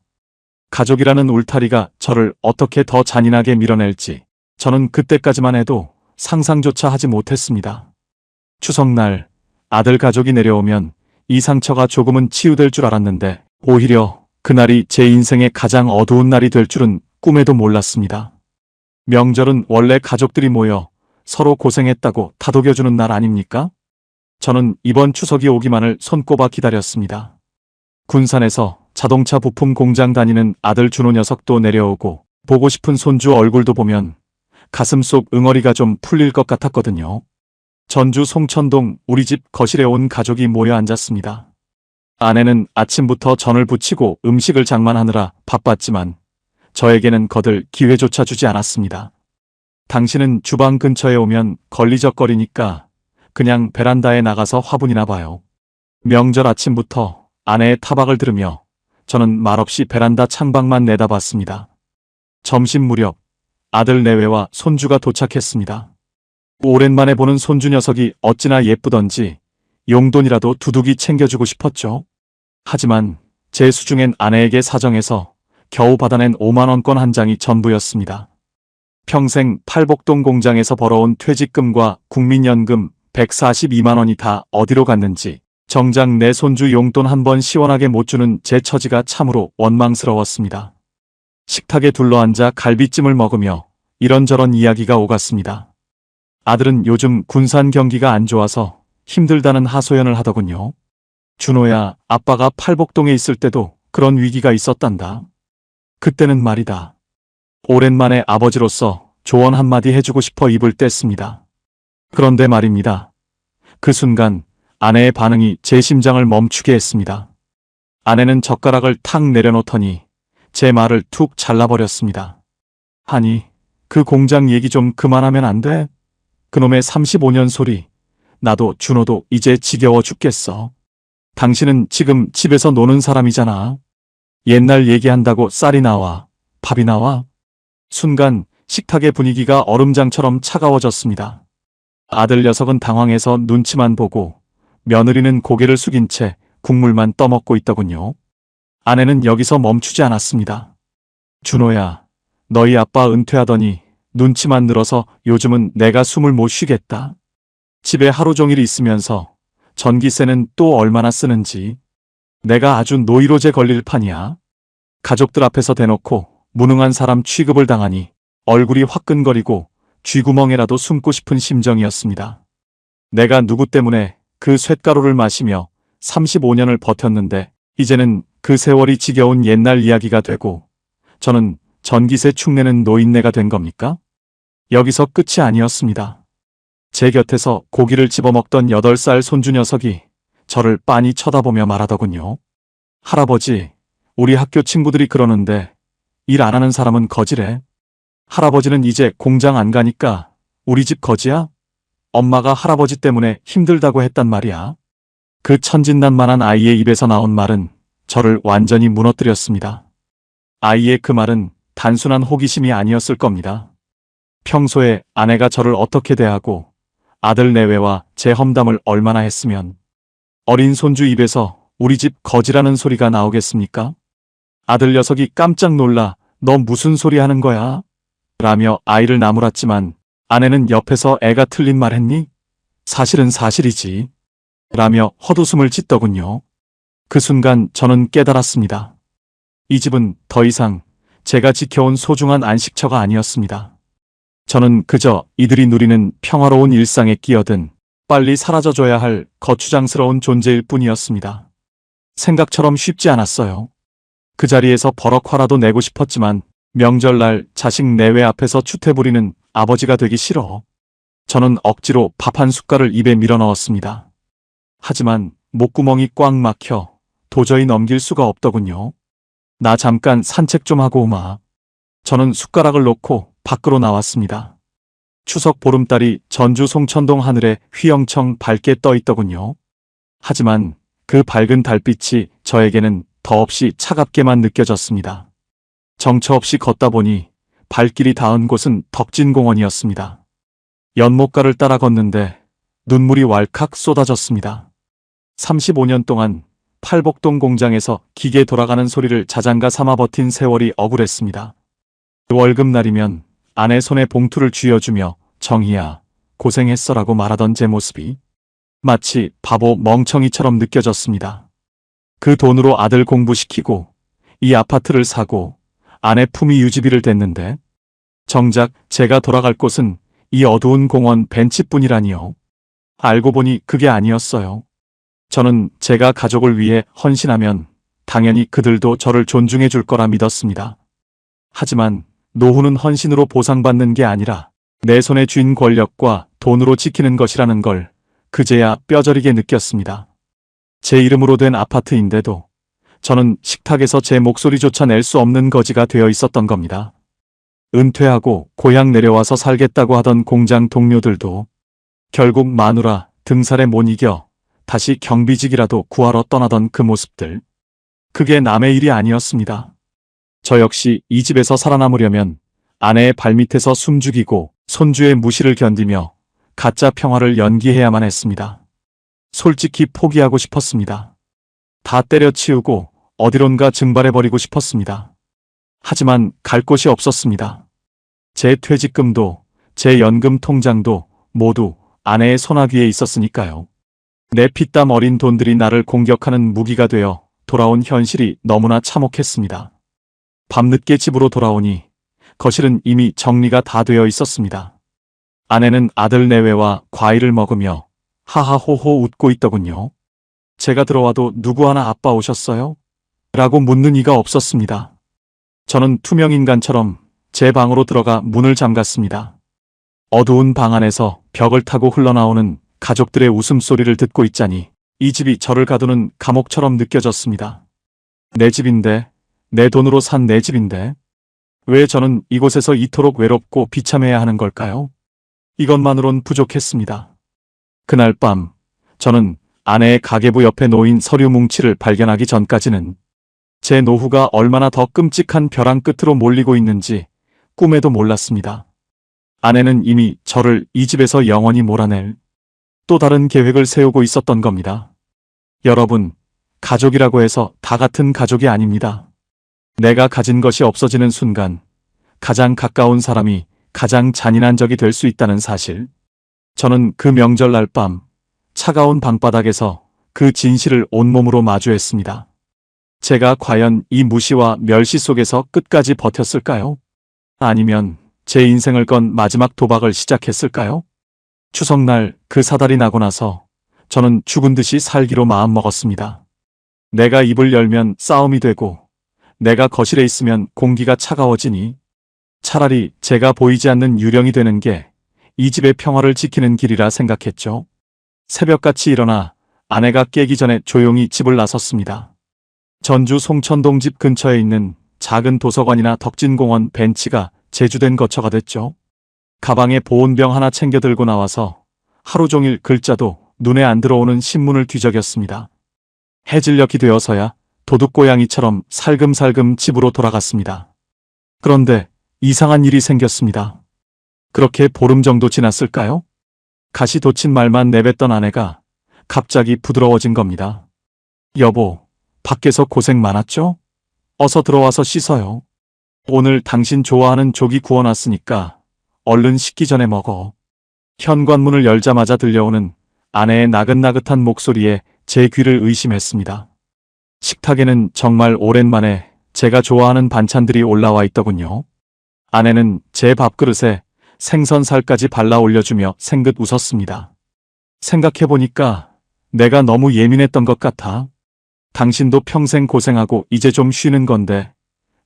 가족이라는 울타리가 저를 어떻게 더 잔인하게 밀어낼지 저는 그때까지만 해도 상상조차 하지 못했습니다. 추석날 아들 가족이 내려오면 이 상처가 조금은 치유될 줄 알았는데 오히려 그날이 제 인생의 가장 어두운 날이 될 줄은 꿈에도 몰랐습니다. 명절은 원래 가족들이 모여 서로 고생했다고 다독여주는 날 아닙니까? 저는 이번 추석이 오기만을 손꼽아 기다렸습니다. 군산에서 자동차 부품 공장 다니는 아들 준호 녀석도 내려오고 보고 싶은 손주 얼굴도 보면 가슴속 응어리가 좀 풀릴 것 같았거든요. 전주 송천동 우리 집 거실에 온 가족이 모여 앉았습니다. 아내는 아침부터 전을 부치고 음식을 장만하느라 바빴지만 저에게는 거들 기회조차 주지 않았습니다. 당신은 주방 근처에 오면 걸리적거리니까 그냥 베란다에 나가서 화분이나 봐요. 명절 아침부터 아내의 타박을 들으며 저는 말없이 베란다 창밖만 내다봤습니다. 점심 무렵 아들 내외와 손주가 도착했습니다. 오랜만에 보는 손주 녀석이 어찌나 예쁘던지 용돈이라도 두둑이 챙겨주고 싶었죠. 하지만 제 수중엔 아내에게 사정해서 겨우 받아낸 5만원권 한 장이 전부였습니다. 평생 팔복동 공장에서 벌어온 퇴직금과 국민연금 142만원이 다 어디로 갔는지 정작 내 손주 용돈 한 번 시원하게 못 주는 제 처지가 참으로 원망스러웠습니다. 식탁에 둘러앉아 갈비찜을 먹으며 이런저런 이야기가 오갔습니다. 아들은 요즘 군산 경기가 안 좋아서 힘들다는 하소연을 하더군요. 준호야, 아빠가 팔복동에 있을 때도 그런 위기가 있었단다. 그때는 말이다. 오랜만에 아버지로서 조언 한마디 해주고 싶어 입을 뗐습니다. 그런데 말입니다. 그 순간 아내의 반응이 제 심장을 멈추게 했습니다. 아내는 젓가락을 탁 내려놓더니 제 말을 툭 잘라버렸습니다. 아니, 그 공장 얘기 좀 그만하면 안 돼? 그놈의 35년 소리. 나도 준호도 이제 지겨워 죽겠어. 당신은 지금 집에서 노는 사람이잖아. 옛날 얘기한다고 쌀이 나와, 밥이 나와. 순간 식탁의 분위기가 얼음장처럼 차가워졌습니다. 아들 녀석은 당황해서 눈치만 보고 며느리는 고개를 숙인 채 국물만 떠먹고 있더군요. 아내는 여기서 멈추지 않았습니다. 준호야, 너희 아빠 은퇴하더니 눈치만 늘어서 요즘은 내가 숨을 못 쉬겠다. 집에 하루 종일 있으면서 전기세는 또 얼마나 쓰는지. 내가 아주 노이로제 걸릴 판이야. 가족들 앞에서 대놓고 무능한 사람 취급을 당하니 얼굴이 화끈거리고 쥐구멍에라도 숨고 싶은 심정이었습니다. 내가 누구 때문에 그 쇳가루를 마시며 35년을 버텼는데 이제는 그 세월이 지겨운 옛날 이야기가 되고 저는 전기세 축내는 노인네가 된 겁니까? 여기서 끝이 아니었습니다. 제 곁에서 고기를 집어먹던 8살 손주 녀석이 저를 빤히 쳐다보며 말하더군요. 할아버지, 우리 학교 친구들이 그러는데 일 안 하는 사람은 거지래. 할아버지는 이제 공장 안 가니까 우리 집 거지야? 엄마가 할아버지 때문에 힘들다고 했단 말이야. 그 천진난만한 아이의 입에서 나온 말은 저를 완전히 무너뜨렸습니다. 아이의 그 말은 단순한 호기심이 아니었을 겁니다. 평소에 아내가 저를 어떻게 대하고 아들 내외와 제 험담을 얼마나 했으면 어린 손주 입에서 우리 집 거지라는 소리가 나오겠습니까? 아들 녀석이 깜짝 놀라 너 무슨 소리 하는 거야? 라며 아이를 나무랐지만 아내는 옆에서 애가 틀린 말 했니? 사실은 사실이지. 라며 헛웃음을 짓더군요. 그 순간 저는 깨달았습니다. 이 집은 더 이상 제가 지켜온 소중한 안식처가 아니었습니다. 저는 그저 이들이 누리는 평화로운 일상에 끼어든 빨리 사라져줘야 할 거추장스러운 존재일 뿐이었습니다. 생각처럼 쉽지 않았어요. 그 자리에서 버럭 화라도 내고 싶었지만 명절날 자식 내외 앞에서 추태 부리는 아버지가 되기 싫어. 저는 억지로 밥 한 숟갈을 입에 밀어넣었습니다. 하지만 목구멍이 꽉 막혀 도저히 넘길 수가 없더군요. 나 잠깐 산책 좀 하고 오마. 저는 숟가락을 놓고 밖으로 나왔습니다. 추석 보름달이 전주 송천동 하늘에 휘영청 밝게 떠 있더군요. 하지만 그 밝은 달빛이 저에게는 더없이 차갑게만 느껴졌습니다. 정처 없이 걷다 보니 발길이 닿은 곳은 덕진공원이었습니다. 연못가를 따라 걷는데 눈물이 왈칵 쏟아졌습니다. 35년 동안 팔복동 공장에서 기계 돌아가는 소리를 자장가 삼아 버틴 세월이 억울했습니다. 월급날이면 아내 손에 봉투를 쥐어주며 정희야, 고생했어라고 말하던 제 모습이 마치 바보 멍청이처럼 느껴졌습니다. 그 돈으로 아들 공부시키고 이 아파트를 사고 아내 품위 유지비를 댔는데 정작 제가 돌아갈 곳은 이 어두운 공원 벤치뿐이라니요. 알고 보니 그게 아니었어요. 저는 제가 가족을 위해 헌신하면 당연히 그들도 저를 존중해 줄 거라 믿었습니다. 하지만 노후는 헌신으로 보상받는 게 아니라 내 손에 쥔 권력과 돈으로 지키는 것이라는 걸 그제야 뼈저리게 느꼈습니다. 제 이름으로 된 아파트인데도 저는 식탁에서 제 목소리조차 낼 수 없는 거지가 되어 있었던 겁니다. 은퇴하고 고향 내려와서 살겠다고 하던 공장 동료들도 결국 마누라 등살에 못 이겨 다시 경비직이라도 구하러 떠나던 그 모습들. 그게 남의 일이 아니었습니다. 저 역시 이 집에서 살아남으려면 아내의 발밑에서 숨죽이고 손주의 무시를 견디며 가짜 평화를 연기해야만 했습니다. 솔직히 포기하고 싶었습니다. 다 때려치우고 어디론가 증발해버리고 싶었습니다. 하지만 갈 곳이 없었습니다. 제 퇴직금도 제 연금 통장도 모두 아내의 손아귀에 있었으니까요. 내 피땀 어린 돈들이 나를 공격하는 무기가 되어 돌아온 현실이 너무나 참혹했습니다. 밤늦게 집으로 돌아오니 거실은 이미 정리가 다 되어 있었습니다. 아내는 아들 내외와 과일을 먹으며 하하호호 웃고 있더군요. 제가 들어와도 누구 하나 아빠 오셨어요? 라고 묻는 이가 없었습니다. 저는 투명인간처럼 제 방으로 들어가 문을 잠갔습니다. 어두운 방 안에서 벽을 타고 흘러나오는 가족들의 웃음소리를 듣고 있자니 이 집이 저를 가두는 감옥처럼 느껴졌습니다. 내 집인데, 내 돈으로 산 내 집인데, 왜 저는 이곳에서 이토록 외롭고 비참해야 하는 걸까요? 이것만으론 부족했습니다. 그날 밤, 저는 아내의 가계부 옆에 놓인 서류 뭉치를 발견하기 전까지는 제 노후가 얼마나 더 끔찍한 벼랑 끝으로 몰리고 있는지 꿈에도 몰랐습니다. 아내는 이미 저를 이 집에서 영원히 몰아낼 또 다른 계획을 세우고 있었던 겁니다. 여러분, 가족이라고 해서 다 같은 가족이 아닙니다. 내가 가진 것이 없어지는 순간 가장 가까운 사람이 가장 잔인한 적이 될 수 있다는 사실. 저는 그 명절날 밤 차가운 방바닥에서 그 진실을 온몸으로 마주했습니다. 제가 과연 이 무시와 멸시 속에서 끝까지 버텼을까요? 아니면 제 인생을 건 마지막 도박을 시작했을까요? 추석날 그 사달이 나고 나서 저는 죽은 듯이 살기로 마음먹었습니다. 내가 입을 열면 싸움이 되고 내가 거실에 있으면 공기가 차가워지니 차라리 제가 보이지 않는 유령이 되는 게 이 집의 평화를 지키는 길이라 생각했죠. 새벽같이 일어나 아내가 깨기 전에 조용히 집을 나섰습니다. 전주 송천동 집 근처에 있는 작은 도서관이나 덕진공원 벤치가 제주된 거처가 됐죠. 가방에 보온병 하나 챙겨 들고 나와서 하루 종일 글자도 눈에 안 들어오는 신문을 뒤적였습니다. 해질녘이 되어서야 도둑고양이처럼 살금살금 집으로 돌아갔습니다. 그런데 이상한 일이 생겼습니다. 그렇게 보름 정도 지났을까요? 가시 돋친 말만 내뱉던 아내가 갑자기 부드러워진 겁니다. 여보, 밖에서 고생 많았죠? 어서 들어와서 씻어요. 오늘 당신 좋아하는 조기 구워놨으니까 얼른 씻기 전에 먹어. 현관문을 열자마자 들려오는 아내의 나긋나긋한 목소리에 제 귀를 의심했습니다. 식탁에는 정말 오랜만에 제가 좋아하는 반찬들이 올라와 있더군요. 아내는 제 밥그릇에 생선살까지 발라 올려주며 생긋 웃었습니다. 생각해보니까 내가 너무 예민했던 것 같아. 당신도 평생 고생하고 이제 좀 쉬는 건데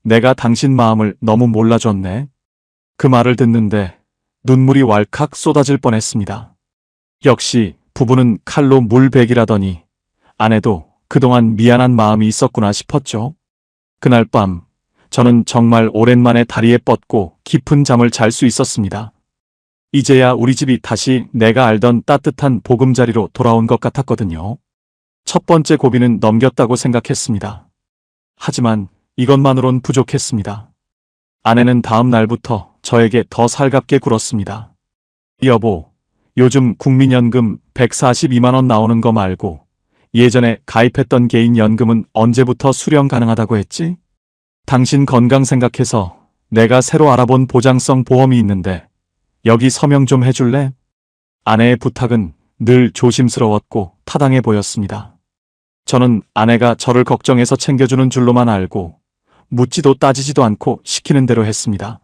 내가 당신 마음을 너무 몰라줬네. 그 말을 듣는데 눈물이 왈칵 쏟아질 뻔했습니다. 역시 부부는 칼로 물베기라더니 아내도 그동안 미안한 마음이 있었구나 싶었죠. 그날 밤 저는 정말 오랜만에 다리에 뻗고 깊은 잠을 잘 수 있었습니다. 이제야 우리 집이 다시 내가 알던 따뜻한 보금자리로 돌아온 것 같았거든요. 첫 번째 고비는 넘겼다고 생각했습니다. 하지만 이것만으론 부족했습니다. 아내는 다음 날부터 저에게 더 살갑게 굴었습니다. 여보, 요즘 국민연금 142만 원 나오는 거 말고 예전에 가입했던 개인연금은 언제부터 수령 가능하다고 했지? 당신 건강 생각해서 내가 새로 알아본 보장성 보험이 있는데 여기 서명 좀 해줄래? 아내의 부탁은 늘 조심스러웠고 타당해 보였습니다. 저는 아내가 저를 걱정해서 챙겨주는 줄로만 알고 묻지도 따지지도 않고 시키는 대로 했습니다.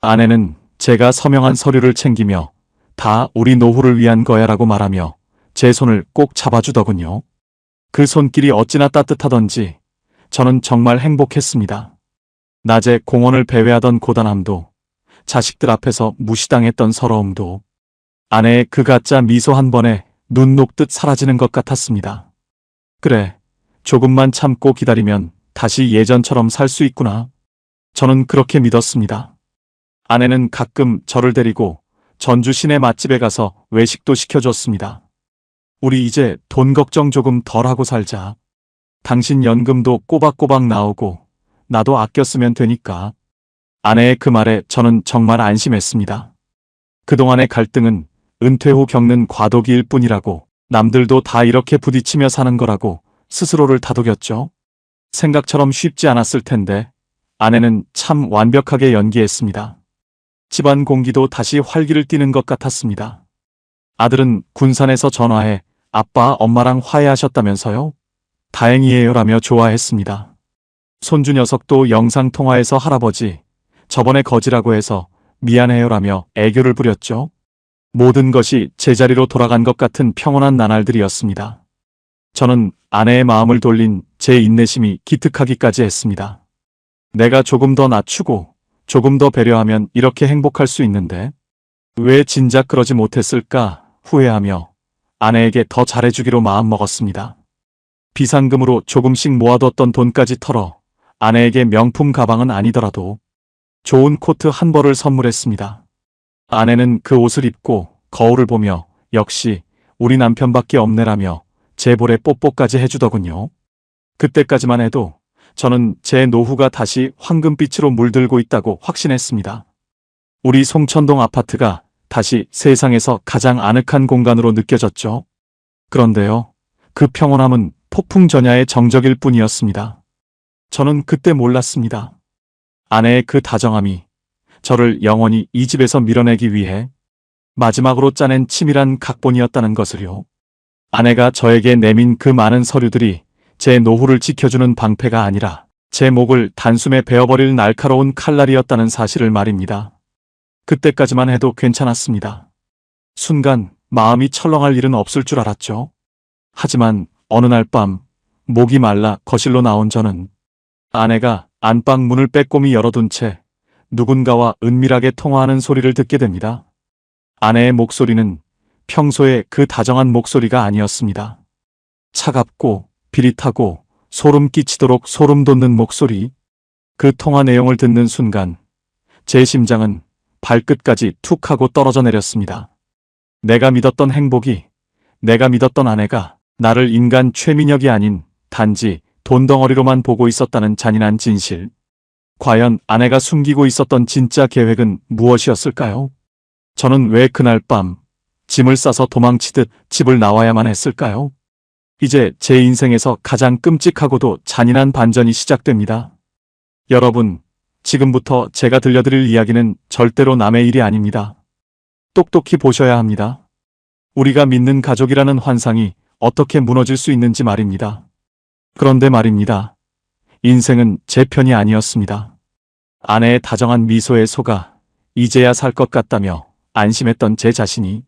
아내는 제가 서명한 서류를 챙기며 다 우리 노후를 위한 거야라고 말하며 제 손을 꼭 잡아주더군요. 그 손길이 어찌나 따뜻하던지 저는 정말 행복했습니다. 낮에 공원을 배회하던 고단함도, 자식들 앞에서 무시당했던 서러움도, 아내의 그 가짜 미소 한 번에 눈 녹듯 사라지는 것 같았습니다. 그래, 조금만 참고 기다리면 다시 예전처럼 살 수 있구나. 저는 그렇게 믿었습니다. 아내는 가끔 저를 데리고 전주 시내 맛집에 가서 외식도 시켜줬습니다. 우리 이제 돈 걱정 조금 덜 하고 살자. 당신 연금도 꼬박꼬박 나오고 나도 아껴 쓰면 되니까. 아내의 그 말에 저는 정말 안심했습니다. 그동안의 갈등은 은퇴 후 겪는 과도기일 뿐이라고, 남들도 다 이렇게 부딪히며 사는 거라고 스스로를 다독였죠. 생각처럼 쉽지 않았을 텐데 아내는 참 완벽하게 연기했습니다. 집안 공기도 다시 활기를 띠는 것 같았습니다. 아들은 군산에서 전화해 아빠 엄마랑 화해하셨다면서요? 다행이에요라며 좋아했습니다. 손주 녀석도 영상통화에서 할아버지, 저번에 거지라고 해서 미안해요라며 애교를 부렸죠. 모든 것이 제자리로 돌아간 것 같은 평온한 나날들이었습니다. 저는 아내의 마음을 돌린 제 인내심이 기특하기까지 했습니다. 내가 조금 더 낮추고 조금 더 배려하면 이렇게 행복할 수 있는데 왜 진작 그러지 못했을까 후회하며 아내에게 더 잘해주기로 마음먹었습니다. 비상금으로 조금씩 모아뒀던 돈까지 털어 아내에게 명품 가방은 아니더라도 좋은 코트 한 벌을 선물했습니다. 아내는 그 옷을 입고 거울을 보며 역시 우리 남편밖에 없네라며 제 볼에 뽀뽀까지 해주더군요. 그때까지만 해도 저는 제 노후가 다시 황금빛으로 물들고 있다고 확신했습니다. 우리 송천동 아파트가 다시 세상에서 가장 아늑한 공간으로 느껴졌죠. 그런데요, 그 평온함은 폭풍전야의 정적일 뿐이었습니다. 저는 그때 몰랐습니다. 아내의 그 다정함이 저를 영원히 이 집에서 밀어내기 위해 마지막으로 짜낸 치밀한 각본이었다는 것을요. 아내가 저에게 내민 그 많은 서류들이 제 노후를 지켜주는 방패가 아니라 제 목을 단숨에 베어버릴 날카로운 칼날이었다는 사실을 말입니다. 그때까지만 해도 괜찮았습니다. 순간 마음이 철렁할 일은 없을 줄 알았죠. 하지만 어느 날 밤 목이 말라 거실로 나온 저는 아내가 안방 문을 빼꼼히 열어둔 채 누군가와 은밀하게 통화하는 소리를 듣게 됩니다. 아내의 목소리는 평소의 그 다정한 목소리가 아니었습니다. 차갑고 비릿하고 소름 끼치도록 소름 돋는 목소리. 그 통화 내용을 듣는 순간 제 심장은 발끝까지 툭 하고 떨어져 내렸습니다. 내가 믿었던 행복이, 내가 믿었던 아내가 나를 인간 최민혁이 아닌 단지 돈덩어리로만 보고 있었다는 잔인한 진실. 과연 아내가 숨기고 있었던 진짜 계획은 무엇이었을까요? 저는 왜 그날 밤 짐을 싸서 도망치듯 집을 나와야만 했을까요? 이제 제 인생에서 가장 끔찍하고도 잔인한 반전이 시작됩니다. 여러분, 지금부터 제가 들려드릴 이야기는 절대로 남의 일이 아닙니다. 똑똑히 보셔야 합니다. 우리가 믿는 가족이라는 환상이 어떻게 무너질 수 있는지 말입니다. 그런데 말입니다. 인생은 제 편이 아니었습니다. 아내의 다정한 미소에 속아 이제야 살 것 같다며 안심했던 제 자신이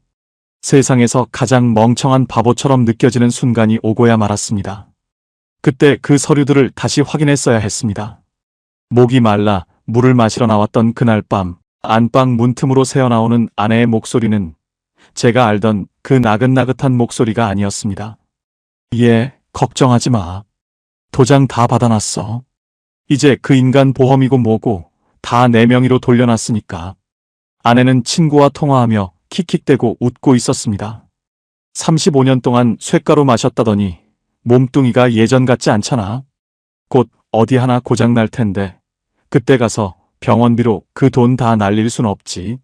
세상에서 가장 멍청한 바보처럼 느껴지는 순간이 오고야 말았습니다. 그때 그 서류들을 다시 확인했어야 했습니다. 목이 말라 물을 마시러 나왔던 그날 밤 안방 문틈으로 새어나오는 아내의 목소리는 제가 알던 그 나긋나긋한 목소리가 아니었습니다. 예, 걱정하지 마. 도장 다 받아놨어. 이제 그 인간 보험이고 뭐고 다 내 명의로 돌려놨으니까. 아내는 친구와 통화하며 킥킥대고 웃고 있었습니다. 35년 동안 쇳가루 마셨다더니 몸뚱이가 예전 같지 않잖아. 곧 어디 하나 고장 날 텐데 그때 가서 병원비로 그 돈 다 날릴 순 없지.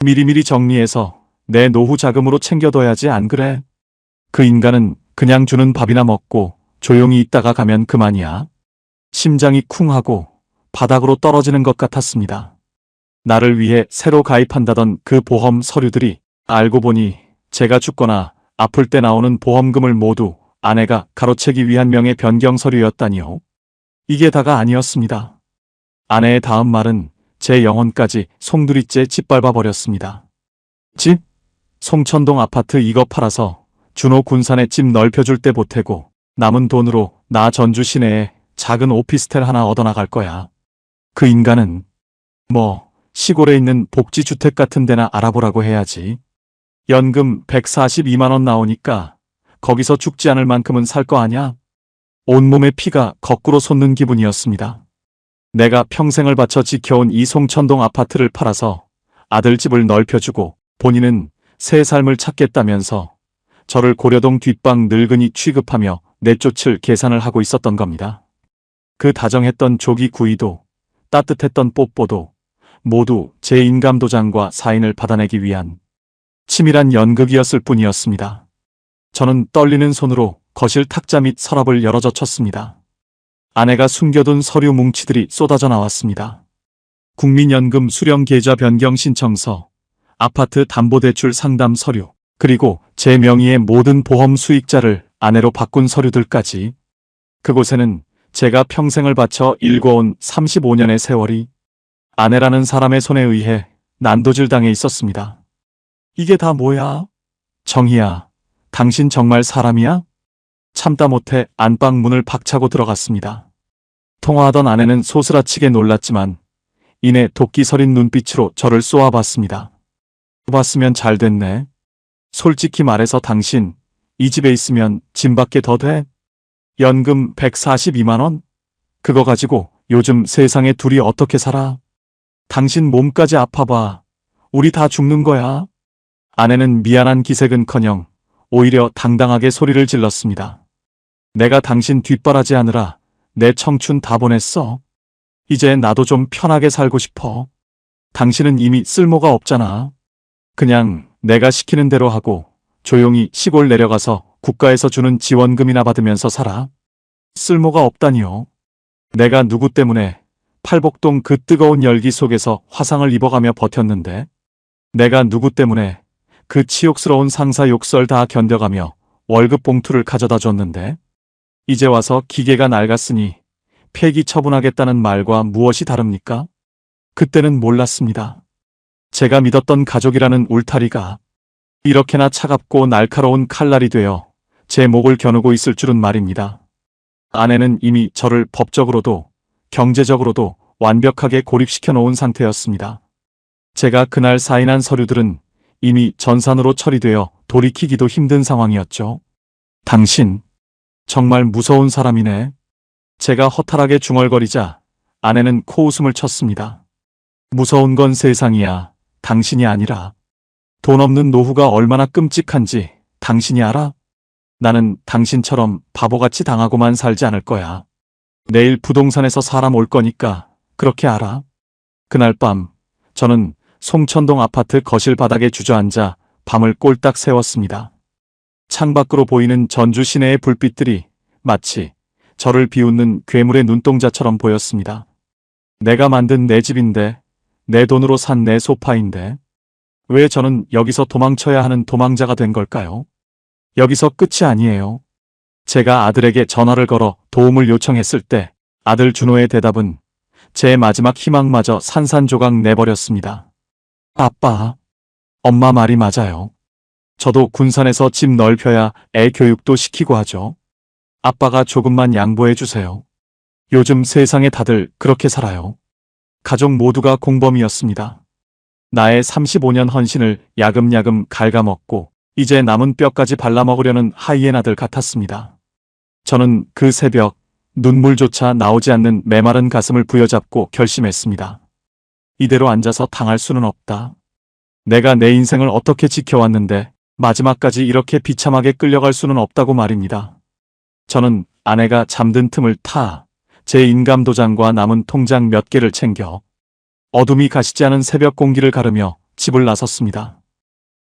미리미리 정리해서 내 노후 자금으로 챙겨둬야지 안 그래? 그 인간은 그냥 주는 밥이나 먹고 조용히 있다가 가면 그만이야. 심장이 쿵 하고 바닥으로 떨어지는 것 같았습니다. 나를 위해 새로 가입한다던 그 보험 서류들이 알고 보니 제가 죽거나 아플 때 나오는 보험금을 모두 아내가 가로채기 위한 명의 변경 서류였다니요. 이게 다가 아니었습니다. 아내의 다음 말은 제 영혼까지 송두리째 짓밟아 버렸습니다. 집? 송천동 아파트 이거 팔아서 준호 군산에 집 넓혀줄 때 보태고 남은 돈으로 나 전주 시내에 작은 오피스텔 하나 얻어나갈 거야. 그 인간은 뭐 시골에 있는 복지주택 같은 데나 알아보라고 해야지. 연금 142만 원 나오니까 거기서 죽지 않을 만큼은 살 거 아냐? 온몸에 피가 거꾸로 솟는 기분이었습니다. 내가 평생을 바쳐 지켜온 이 송천동 아파트를 팔아서 아들 집을 넓혀주고 본인은 새 삶을 찾겠다면서 저를 고려동 뒷방 늙은이 취급하며 내쫓을 계산을 하고 있었던 겁니다. 그 다정했던 조기 구이도 따뜻했던 뽀뽀도 모두 제 인감도장과 사인을 받아내기 위한 치밀한 연극이었을 뿐이었습니다. 저는 떨리는 손으로 거실 탁자 및 서랍을 열어젖혔습니다. 아내가 숨겨둔 서류 뭉치들이 쏟아져 나왔습니다. 국민연금 수령계좌 변경 신청서, 아파트 담보대출 상담 서류, 그리고 제 명의의 모든 보험 수익자를 아내로 바꾼 서류들까지. 그곳에는 제가 평생을 바쳐 일궈온 35년의 세월이 아내라는 사람의 손에 의해 난도질 당해 있었습니다. 이게 다 뭐야? 정희야, 당신 정말 사람이야? 참다 못해 안방 문을 박차고 들어갔습니다. 통화하던 아내는 소스라치게 놀랐지만 이내 도끼 서린 눈빛으로 저를 쏘아봤습니다. 봤으면 잘 됐네. 솔직히 말해서 당신 이 집에 있으면 짐밖에 더 돼? 연금 142만 원? 그거 가지고 요즘 세상에 둘이 어떻게 살아? 당신 몸까지 아파봐. 우리 다 죽는 거야. 아내는 미안한 기색은커녕 오히려 당당하게 소리를 질렀습니다. 내가 당신 뒷바라지 하느라 내 청춘 다 보냈어. 이제 나도 좀 편하게 살고 싶어. 당신은 이미 쓸모가 없잖아. 그냥 내가 시키는 대로 하고 조용히 시골 내려가서 국가에서 주는 지원금이나 받으면서 살아. 쓸모가 없다니요. 내가 누구 때문에 팔복동 그 뜨거운 열기 속에서 화상을 입어가며 버텼는데, 내가 누구 때문에 그 치욕스러운 상사 욕설 다 견뎌가며 월급 봉투를 가져다 줬는데, 이제 와서 기계가 낡았으니 폐기 처분하겠다는 말과 무엇이 다릅니까? 그때는 몰랐습니다. 제가 믿었던 가족이라는 울타리가 이렇게나 차갑고 날카로운 칼날이 되어 제 목을 겨누고 있을 줄은 말입니다. 아내는 이미 저를 법적으로도 경제적으로도 완벽하게 고립시켜 놓은 상태였습니다. 제가 그날 사인한 서류들은 이미 전산으로 처리되어 돌이키기도 힘든 상황이었죠. 당신, 정말 무서운 사람이네. 제가 허탈하게 중얼거리자 아내는 코웃음을 쳤습니다. 무서운 건 세상이야. 당신이 아니라. 돈 없는 노후가 얼마나 끔찍한지 당신이 알아? 나는 당신처럼 바보같이 당하고만 살지 않을 거야. 내일 부동산에서 사람 올 거니까 그렇게 알아. 그날 밤 저는 송천동 아파트 거실 바닥에 주저앉아 밤을 꼴딱 새웠습니다. 창밖으로 보이는 전주 시내의 불빛들이 마치 저를 비웃는 괴물의 눈동자처럼 보였습니다. 내가 만든 내 집인데, 내 돈으로 산 내 소파인데, 왜 저는 여기서 도망쳐야 하는 도망자가 된 걸까요? 여기서 끝이 아니에요. 제가 아들에게 전화를 걸어 도움을 요청했을 때 아들 준호의 대답은 제 마지막 희망마저 산산조각 내버렸습니다. 아빠, 엄마 말이 맞아요. 저도 군산에서 집 넓혀야 애 교육도 시키고 하죠. 아빠가 조금만 양보해 주세요. 요즘 세상에 다들 그렇게 살아요. 가족 모두가 공범이었습니다. 나의 35년 헌신을 야금야금 갉아먹고 이제 남은 뼈까지 발라먹으려는 하이에나들 같았습니다. 저는 그 새벽 눈물조차 나오지 않는 메마른 가슴을 부여잡고 결심했습니다. 이대로 앉아서 당할 수는 없다. 내가 내 인생을 어떻게 지켜왔는데 마지막까지 이렇게 비참하게 끌려갈 수는 없다고 말입니다. 저는 아내가 잠든 틈을 타 제 인감도장과 남은 통장 몇 개를 챙겨 어둠이 가시지 않은 새벽 공기를 가르며 집을 나섰습니다.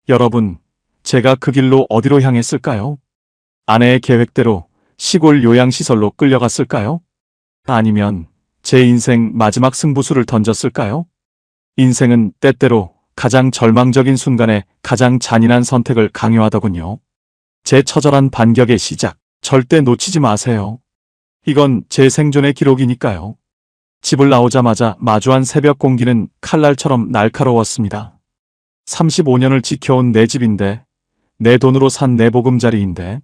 여러분, 제가 그 길로 어디로 향했을까요? 아내의 계획대로 시골 요양시설로 끌려갔을까요? 아니면 제 인생 마지막 승부수를 던졌을까요? 인생은 때때로 가장 절망적인 순간에 가장 잔인한 선택을 강요하더군요. 제 처절한 반격의 시작, 절대 놓치지 마세요. 이건 제 생존의 기록이니까요. 집을 나오자마자 마주한 새벽 공기는 칼날처럼 날카로웠습니다. 35년을 지켜온 내 집인데, 내 돈으로 산 내 보금자리인데,